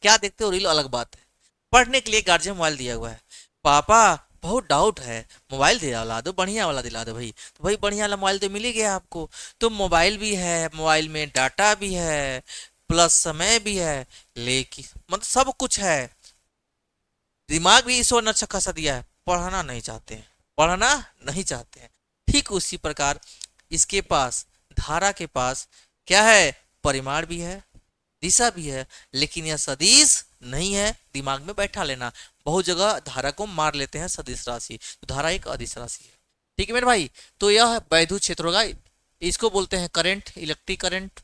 क्या देखते हो रील अलग बात है। पढ़ने के लिए गार्जियन मोबाइल दिया हुआ है। पापा बहुत डाउट है, मोबाइल दिला दो, बढ़िया वाला दिला दो भाई। तो भाई बढ़िया वाला मोबाइल तो मिल ही गया आपको। तो मोबाइल भी है, मोबाइल में डाटा भी है, प्लस समय भी है, लेकिन मतलब सब कुछ है, दिमाग भी ईश्वर ने अच्छा खासा दिया है, पढ़ना नहीं चाहते हैं, पढ़ना नहीं चाहते हैं। ठीक उसी प्रकार इसके पास, धारा के पास क्या है? परिमाण भी है, दिशा भी है, लेकिन यह सदिश नहीं है। दिमाग में बैठा लेना, बहुत जगह धारा को मार लेते हैं सदिश राशि, तो धारा एक अदिश राशि है। ठीक है मेरे भाई, तो यह वैद्युत क्षेत्र होगा। इसको बोलते हैं करंट, इलेक्ट्रिक करंट,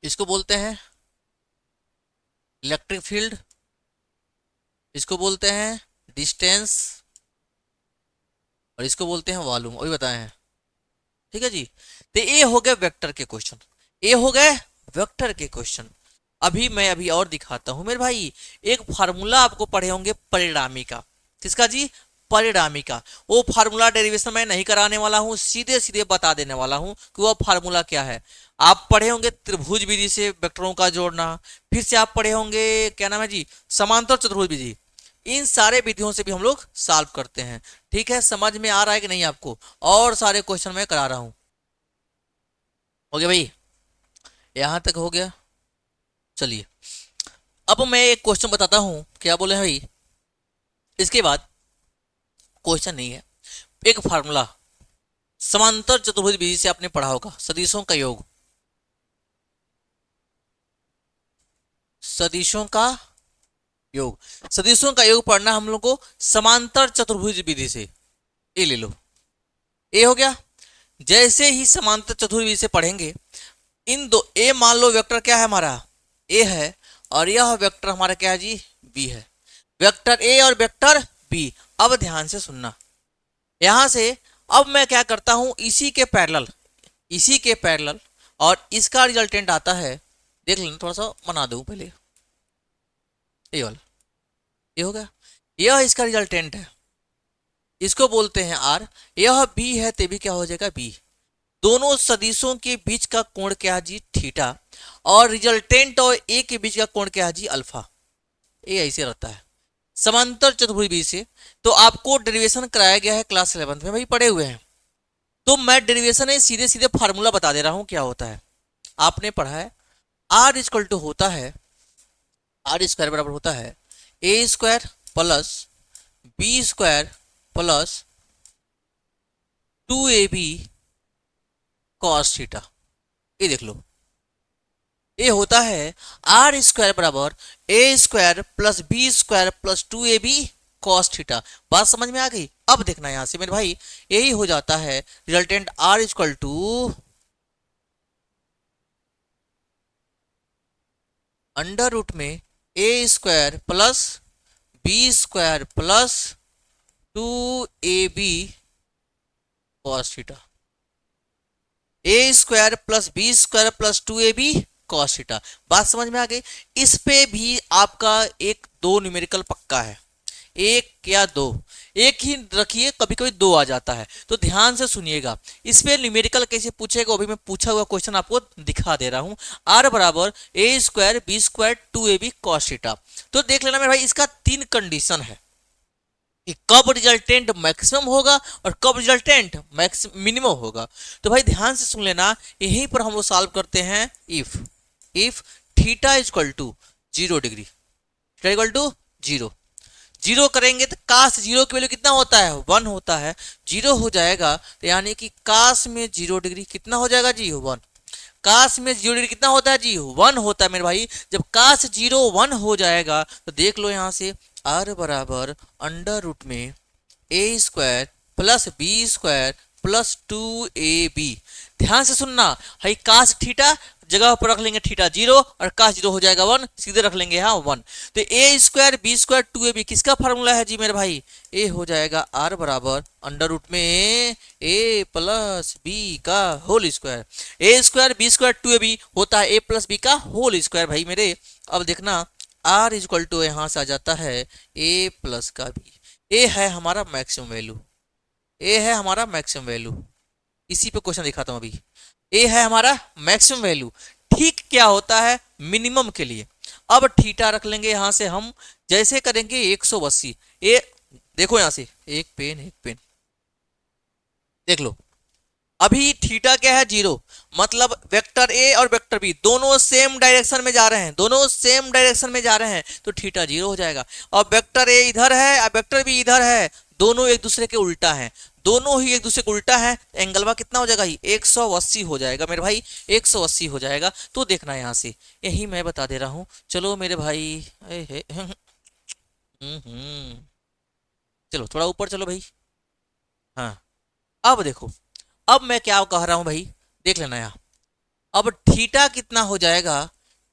इसको बोलते हैं इलेक्ट्रिक फील्ड, इसको बोलते हैं डिस्टेंस, और इसको बोलते हैं वॉल्यूम, वही बताए हैं। ठीक है जी, तो ये हो गए वेक्टर के क्वेश्चन, ये हो गए वेक्टर के क्वेश्चन। अभी और दिखाता हूं मेरे भाई। एक फार्मूला आपको पढ़े होंगे परिणामी का, किसका जी? परिणामी का। वो फार्मूला डेरिवेशन मैं नहीं कराने वाला हूं, सीधे सीधे बता देने वाला हूं कि वो फार्मूला क्या है। आप पढ़े होंगे त्रिभुज विधि से वेक्टरों का जोड़ना, फिर से आप पढ़े होंगे क्या नाम है जी, समांतर चतुर्भुज विधि। इन सारे विधियों से भी हम लोग सॉल्व करते हैं। ठीक है, समझ में आ रहा है कि नहीं आपको? और सारे क्वेश्चन मैं करा रहा हूं। हो गया भाई, यहां तक हो गया। चलिए अब मैं एक क्वेश्चन बताता हूं, क्या बोले भाई। इसके बाद क्वेश्चन नहीं है, एक फार्मूला समांतर चतुर्भुज विधि से आपने पढ़ा होगा, सदिशों का योग, सदिशों का योग, सदिशों का योग पढ़ना हम लोग को समांतर चतुर्भुज विधि से। ये ले लो, ये हो गया। जैसे ही समांतर चतुर्भुज विधि से पढ़ेंगे, इन दो, ए मान लो वेक्टर क्या है हमारा, ए है, और यह वेक्टर हमारा क्या है जी, बी है। वेक्टर ए और वेक्टर बी। अब ध्यान से सुनना, यहां से अब मैं क्या करता हूं, इसी के पैरेलल, इसी के पैरेलल, और इसका रिजल्टेंट आता है, देख लेना, थोड़ा सा बना दूं पहले, ये वाला, ये हो गया, यह इसका रिजल्टेंट है, इसको बोलते हैं आर। यह बी है, ते भी क्या हो जाएगा, बी। दोनों सदिशों के बीच का कोण क्या है जी, थीटा, और रिजल्टेंट और ए के बीच का कोण क्या है जी, अल्फा। ये ऐसे रहता है समांतर चतुर्भुज विधि से। तो आपको डेरिवेशन कराया गया है क्लास 11 में, भाई पढ़े हुए हैं, तो मैं डेरिवेशन है सीधे सीधे फार्मूला बता दे रहा हूं क्या होता है। आपने पढ़ा है आर इक्वल टू होता है, आर स्क्वायर बराबर होता है a square plus b square plus 2ab cos theta. ये देख लो, ये होता है आर स्क्वायर बराबर a square plus b square plus 2ab cos theta. बात समझ में आ गई? अब देखना यहां से मेरे भाई, यही हो जाता है resultant r equal to under root में a square plus b square plus 2ab cos theta. A square plus b square plus 2ab cos theta. बात समझ में आ गई? इस पे भी आपका एक दो न्यूमेरिकल पक्का है, एक या दो, एक ही रखिए, कभी कभी दो आ जाता है, तो ध्यान से सुनिएगा। इस पे न्यूमेरिकल कैसे पूछेगा, वो भी मैं पूछा हुआ क्वेश्चन आपको दिखा दे रहा हूं। आर बराबर a square b square 2ab cos theta. तो देख लेना मेरे भाई, इसका तीन कंडीशन है कि कब रिजल्टेंट मैक्सिमम होगा और कब रिजल्टेंट मिनिमम होगा। तो भाई ध्यान से सुन लेना, यहीं पर हम लोग सॉल्व करते हैं। If theta equal to 0 degree, theta equal to 0, zero करेंगे तो काश जीरो की वैल्यू कितना होता है, 1 होता है। जीरो हो जाएगा तो यानी कि काश में 0 डिग्री कितना हो जाएगा जी, 1। काश में 0 डिग्री कितना होता है जी, 1 होता है मेरे भाई। जब काश 0 1 हो जाएगा तो देख लो यहां से आर बराबर अंडर रूट में a square plus b square plus 2ab। ध्यान से सुनना, हाई काश थीटा जगह पर रख लेंगे थीटा 0 और काश 0 हो जाएगा 1, सीधे रख लेंगे यहाँ 1। तो ए स्क्वायर बी स्क्वायर 2ab किसका फार्मूला है जी मेरे भाई, ए हो जाएगा आर बराबर अंडर रूट में ए प्लस बी का होल स्क्वायर। ए स्क्वायर बी स्क्वायर 2ab होता है ए प्लस बी का होल स्क्वायर भाई मेरे। अब देखना आर इक्वल टू यहां से आ जाता है ए प्लस का बी। ए है हमारा मैक्सिमम वैल्यू, ए है हमारा मैक्सिमम वैल्यू, इसी पे क्वेश्चन दिखाता हूं अभी। ए है हमारा मैक्सिमम वैल्यू, ठीक क्या होता है मिनिमम के लिए। अब थीटा रख लेंगे यहां से हम, जैसे करेंगे 180। ए देखो यहां से एक पेन देख लो, अभी थीटा क्या है 0, मतलब वेक्टर ए और वेक्टर बी दोनों सेम डायरेक्शन में जा रहे हैं, दोनों सेम डायरेक्शन में जा रहे हैं, तो थीटा 0 हो जाएगा। और वेक्टर ए इधर है और वेक्टर बी इधर है, दोनों एक दूसरे के उल्टा हैं, दोनों ही एक दूसरे को उल्टा है, एंगलवा कितना हो जाएगा ही 180 हो जाएगा मेरे भाई, 180 हो जाएगा। तो देखना यहाँ से, यही मैं बता दे रहा हूँ। चलो मेरे भाई, चलो थोड़ा ऊपर चलो भाई। हाँ, अब देखो, अब मैं क्या कह रहा हूँ भाई, देख लेना यहाँ। अब थीटा कितना हो जाएगा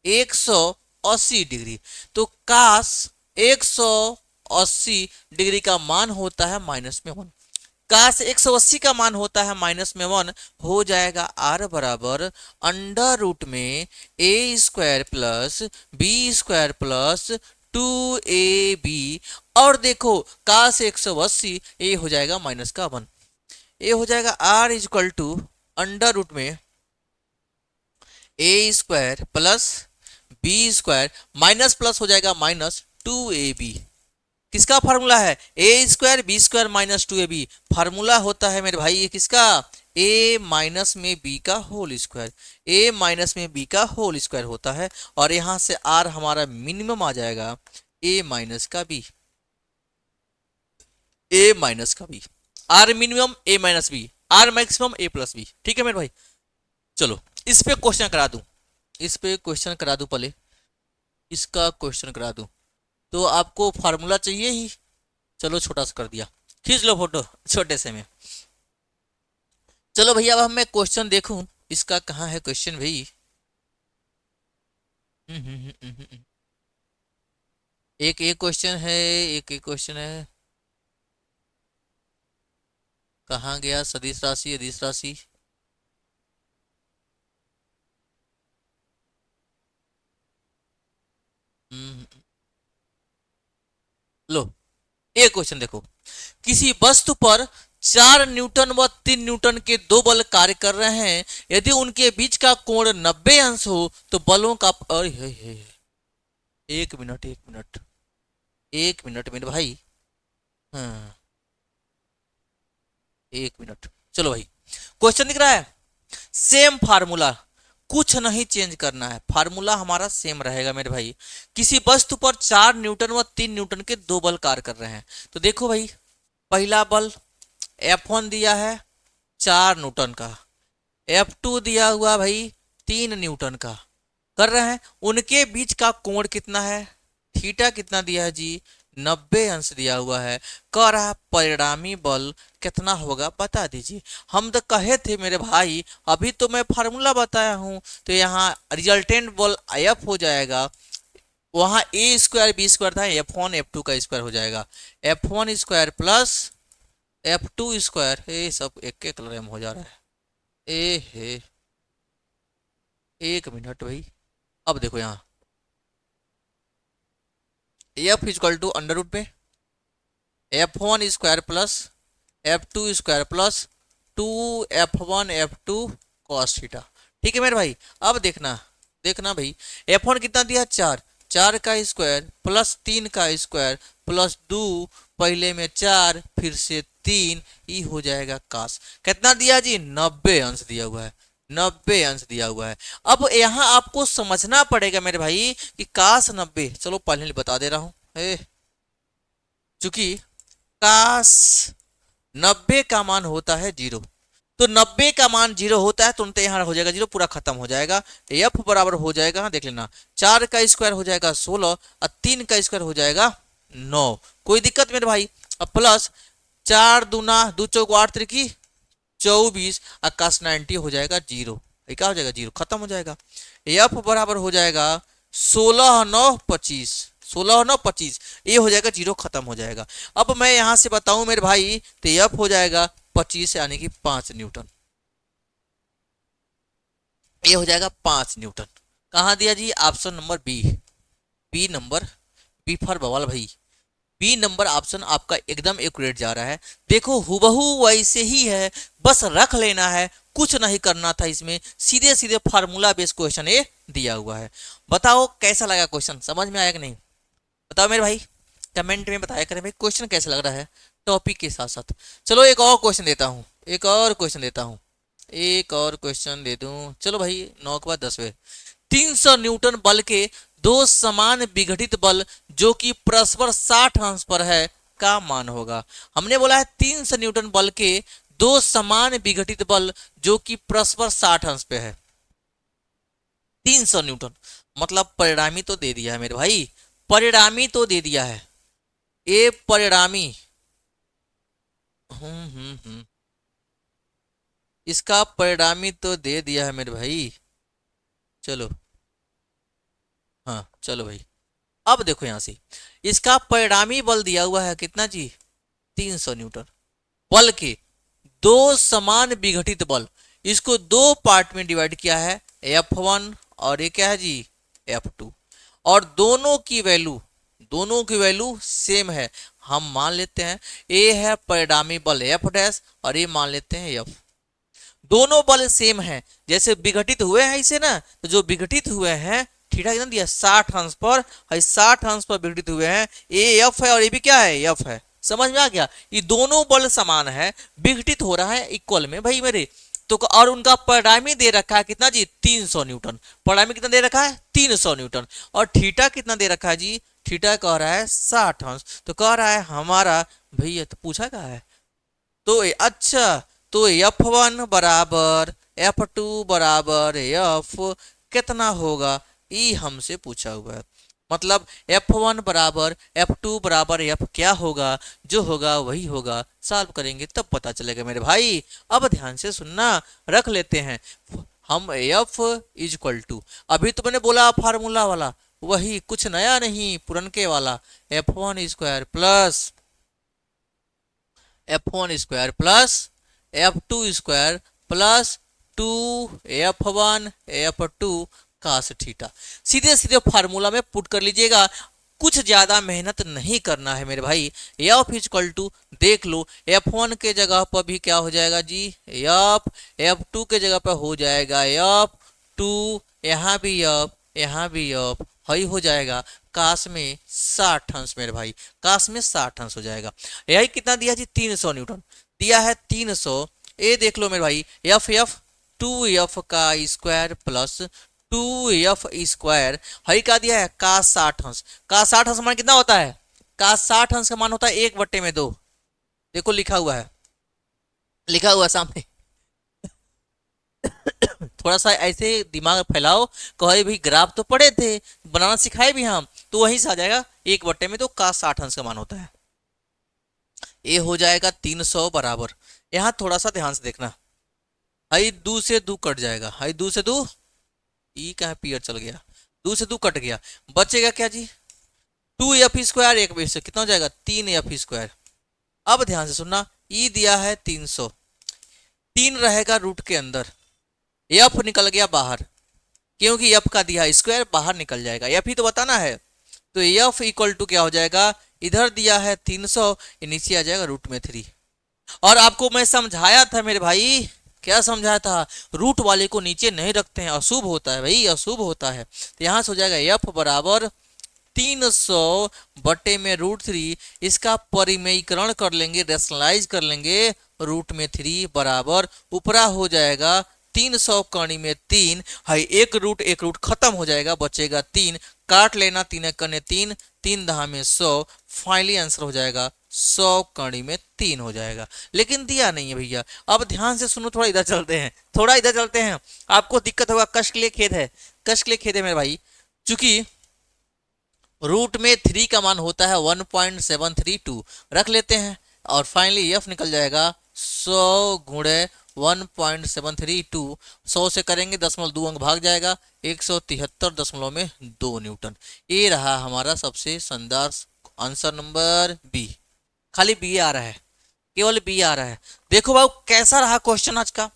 180 डिग्री। तो काश 180 डिग्री का मान होता है -1। काश 180 का मान होता है -1, हो जाएगा r बराबर अंडर रूट में a² plus b² plus 2ab। और देखो काश 180, ये हो जाएगा -1, ये हो जाएगा r equal to under root में a² plus b², minus plus हो जाएगा -2ab। किसका फार्मूला है, a² b² -2ab। फार्मूला होता है मेरे भाई ये किसका, a माइनस में b का होल स्क्वायर, a माइनस में b का होल स्क्वायर होता है। और यहां से r हमारा मिनिमम आ जाएगा a माइनस का b, a माइनस का b, r minimum a minus b, r maximum a plus b। ठीक है मेरे भाई, चलो इस पे क्वेश्चन करा दूं, इस पे क्वेश्चन करा दूं, पहले इसका क्वेश्चन करा दूं। तो आपको फार्मूला चाहिए ही, चलो छोटा सा कर दिया, खींच लो फोटो छोटे से में। चलो भैया अब मैं क्वेश्चन देखूं, इसका कहाँ है क्वेश्चन भाई। एक एक क्वेश्चन है, एक एक क्वेश्चन है, कहाँ गया सदिश राशि अदिश राशि। लो एक क्वेश्चन देखो, किसी वस्तु पर 4 न्यूटन व 3 न्यूटन के दो बल कार्य कर रहे हैं। यदि उनके बीच का कोण 90 अंश हो तो बलों का एक मिनट एक मिनट एक मिनट मेरे भाई, हाँ एक मिनट। चलो भाई क्वेश्चन दिख रहा है, सेम फार्मूला, कुछ नहीं चेंज करना है, फार्मूला हमारा सेम रहेगा मेरे भाई। किसी वस्तु पर 4 न्यूटन व 3 न्यूटन के दो बल कार्य कर रहे हैं। तो देखो भाई, पहला बल F1 दिया है 4 न्यूटन का, F2 दिया हुआ भाई 3 न्यूटन का, कर रहे हैं। उनके बीच का कोण कितना है, थीटा कितना दिया है जी, 90 अंश दिया हुआ है। कह रहा है परिणामी बल कितना होगा बता दीजिए। हम तो कहे थे मेरे भाई, अभी तो मैं फार्मूला बताया हूं, तो यहाँ रिजल्टेंट बल F हो जाएगा, वहां a² b² था, F1 F2 का स्क्वायर हो जाएगा, F1 square plus F2 square. ये सब एक एक कलर में हो जा रहा है, ए हे एक मिनट भाई। अब देखो यहाँ F equal to under root में F1 square plus F2 square plus 2F1 F2 cos theta. ठीक है मेरे भाई, अब देखना देखना भाई, F1 कितना दिया 4, 4 का स्क्वायर प्लस 3 का स्क्वायर प्लस 2, पहले में 4 फिर से 3, ये हो जाएगा काश कितना दिया जी, 90 अंश दिया हुआ है, 90 अंश दिया हुआ है। अब यहाँ आपको समझना पड़ेगा मेरे भाई कि काश 90, चलो पहले बता दे रहा हूँ, चूंकि काश 90 का मान होता है 0, तो 90 का मान 0 होता है, तुरंत यहाँ हो जाएगा 0, पूरा खत्म हो जाएगा। F बराबर हो जाएगा, देख लेना, 4 का स्क्वायर हो जाएगा 16 और 3 का स्क्वायर हो जाएगा 9, कोई दिक्कत मेरे भाई। अब प्लस 4 दूना 2 चौको 8 त्रिकी 24 और काश 90 हो जाएगा 0, क्या हो जाएगा 0, खत्म हो जाएगा। F बराबर हो जाएगा 16 9 25, 16 9 25, ये हो जाएगा 0, खत्म हो जाएगा। अब मैं यहां से बताऊं मेरे भाई, तो F हो जाएगा 25 यानी कि 5 न्यूटन, ये हो जाएगा 5 न्यूटन। कहाँ दिया जी, option number b, b number, b for बवाल भाई, बी नंबर ऑप्शन आपका एकदम एक्यूरेट जा रहा है। देखो हुबहू वैसे ही है, बस रख लेना है, कुछ नहीं करना था इसमें, सीधे सीधे फार्मूला बेस्ड क्वेश्चन ये दिया हुआ है। बताओ कैसा लगा क्वेश्चन, समझ में आया कि नहीं, बताओ मेरे भाई, कमेंट में बताया करें भाई क्वेश्चन कैसा लग रहा है टॉपिक के साथ साथ। चलो एक और क्वेश्चन देता हूँ, एक और क्वेश्चन देता हूँ, एक और क्वेश्चन दे दूं। चलो भाई 9 के बाद 10वें, 300 न्यूटन बल के दो समान विघटित बल जो कि परस्पर 60 अंश पर है, का मान होगा। हमने बोला है 300 न्यूटन बल के दो समान विघटित बल जो कि परस्पर 60 अंश पे है। 300 न्यूटन मतलब परिणामी तो दे दिया है मेरे भाई, परिणामी तो दे दिया है, ए परिणामी। इसका परिणामी तो दे दिया है मेरे भाई। चलो हाँ चलो भाई, अब देखो यहां से इसका परिणामी बल दिया हुआ है कितना जी, 300 न्यूटन बल के दो समान विघटित बल, इसको दो पार्ट में डिवाइड किया है, F1 और ये क्या है जी F2, और दोनों की वैल्यू सेम है। हम मान लेते हैं ए है परिणामी बल F डैश और ये मान लेते हैं F। दोनों बल सेम है, जैसे विघटित हुए हैं इसे ना, तो जो विघटित हुए हैं थीटा कितना दिया 60 अंश पर, 60 अंश पर विघटित हुए हैं, ए एफ है और ये भी क्या है एफ है। समझ में आ गया, ये दोनों बल समान है, विघटित हो रहा है इक्वल में भाई मेरे। तो और उनका परिणामी दे रखा है कितना जी 300 न्यूटन, परिणामी कितना दे रखा है 300 न्यूटन, और थीटा कितना दे रखा है जी, थीटा कह रहा है 60 अंश। तो कह रहा है हमारा भैया, तो पूछा क्या है, तो अच्छा तो F1 बराबर F2 बराबर F कितना होगा, ये हमसे पूछा हुआ है। मतलब F1 बराबर F2 बराबर F क्या होगा, जो होगा वही होगा, सॉल्व करेंगे तब पता चलेगा मेरे भाई। अब ध्यान से सुनना, रख लेते हैं हम F इजक्वल टू, अभी तो मैंने बोला फार्मूला वाला, वही कुछ नया नहीं पुरनके वाला, F1 square plus F1 square plus F2 square plus 2F1 F2 cos theta, सीधे सीधे फार्मूला में पुट कर लीजिएगा, कुछ ज्यादा मेहनत नहीं करना है मेरे भाई। F इक्वल टू देख लो, F1 के जगह पर भी क्या हो जाएगा जी F2 के जगह पर हो जाएगा F2, यहाँ भी यहाँ भी हई हो जाएगा, काश में 60 अंश मेरे भाई, काश में 60 अंश हो जाएगा। यही कितना दिया जी 300 न्यूटन दिया है 300, ये देख लो मेरे भाई F 2F का स्क्वायर प्लस 2F स्क्वायर, हई का दिया है का 60 अंश, का 60 अंश मान कितना होता है, का 60 अंश का मान होता है 1/2, देखो लिखा हुआ है, लिखा हुआ है सामने। थोड़ा सा ऐसे दिमाग फैलाओ, कहे भी ग्राफ तो पढ़े थे, बनाना सिखाए भी हम, तो वहीं से आ जाएगा 1/2, तो का 60 अंश का मान होता है। ये हो जाएगा 300 बराबर, यहाँ थोड़ा सा ध्यान से देखना, हई 2 से 2 कट जाएगा, हई 2 से 2, ई कहाँ पीयर चल गया, 2 से 2 कट गया, बचेगा क्या जी 2F स्क्वायर, एक बेस से कितना हो जाएगा 3F स्क्वायर। अब ध्यान से सुनना, ई दिया है 300, 3 रहेगा रूट के अंदर, एफ निकल गया बाहर, क्योंकि एफ का दिया स्क्वायर बाहर निकल जाएगा, एफ ही तो बताना है। तो एफ इक्वल टू क्या हो जाएगा, इधर दिया है 300, नीचे आ जाएगा रूट में 3। और आपको मैं समझाया था मेरे भाई, क्या समझाया था, रूट वाले को नीचे नहीं रखते हैं, अशुभ होता है भाई, अशुभ होता है। तो यहां से हो जाएगा एफ बराबर 300 बटे में √3, इसका परिमेयीकरण कर लेंगे, रेशनलाइज कर लेंगे, रूट में 3 बराबर ऊपरा हो जाएगा 300 कणी में 3, हाई एक रूट खत्म हो जाएगा, बचेगा 3, काट लेना 3 कने 3, 3 दहा में 100, फाइनली आंसर हो जाएगा 100 कणी में 3 हो जाएगा। लेकिन दिया नहीं है भैया, अब ध्यान से सुनो, थोड़ा इधर चलते हैं, थोड़ा इधर चलते हैं, आपको दिक्कत होगा, कष्ट के लिए खेद है, कष्ट के लिए खेद है मेरे भाई, चूंकि रूट में 3 का मान होता है 1.732, रख लेते हैं, और फाइनली एफ निकल जाएगा 100 गुणे 1.732, 100 से करेंगे 0.2 अंक भाग जाएगा, 173.2 न्यूटन। ये रहा हमारा सबसे शानदार आंसर नंबर बी, खाली बी आ रहा है, केवल बी आ रहा है। देखो बाबू कैसा रहा क्वेश्चन आज का,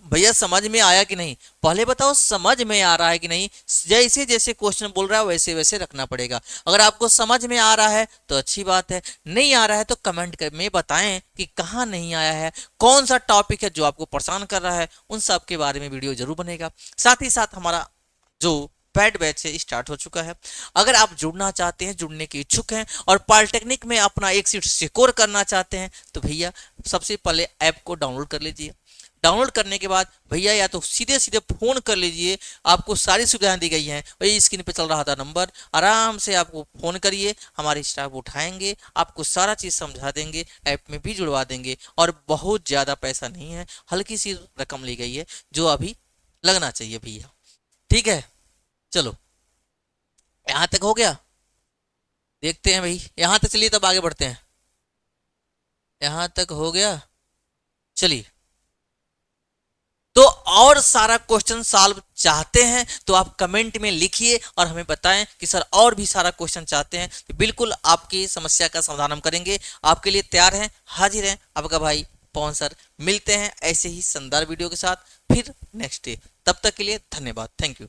भैया समझ में आया कि नहीं, पहले बताओ समझ में आ रहा है कि नहीं, जैसे जैसे क्वेश्चन बोल रहा है वैसे वैसे रखना पड़ेगा। अगर आपको समझ में आ रहा है तो अच्छी बात है, नहीं आ रहा है तो कमेंट में बताएं कि कहाँ नहीं आया है, कौन सा टॉपिक है जो आपको परेशान कर रहा है, उन सब के बारे में वीडियो जरूर बनेगा। साथ ही साथ हमारा जो पेड बैच है स्टार्ट हो चुका है, अगर आप जुड़ना चाहते हैं, जुड़ने के इच्छुक हैं और पॉलिटेक्निक में अपना एक सीट सिक्योर करना चाहते हैं, तो भैया सबसे पहले ऐप को डाउनलोड कर लीजिए, डाउनलोड करने के बाद भैया या तो सीधे सीधे फोन कर लीजिए, आपको सारी सुविधाएं दी गई हैं, वही स्क्रीन पे चल रहा था नंबर, आराम से आपको फोन करिए, हमारे स्टाफ उठाएंगे, आपको सारा चीज समझा देंगे, ऐप में भी जुड़वा देंगे। और बहुत ज्यादा पैसा नहीं है, हल्की सी रकम ली गई है जो अभी लगना चाहिए भैया। ठीक है, चलो यहां तक हो गया, देखते हैं भाई, यहां तक चलिए तब आगे बढ़ते हैं। यहां तक हो गया, चलिए। तो और सारा क्वेश्चन सॉल्व चाहते हैं तो आप कमेंट में लिखिए और हमें बताएं कि सर और भी सारा क्वेश्चन चाहते हैं, तो बिल्कुल आपकी समस्या का समाधान हम करेंगे। आपके लिए तैयार हैं, हाजिर हैं आपका भाई पवन सर। मिलते हैं ऐसे ही शानदार वीडियो के साथ फिर नेक्स्ट डे, तब तक के लिए धन्यवाद, थैंक यू।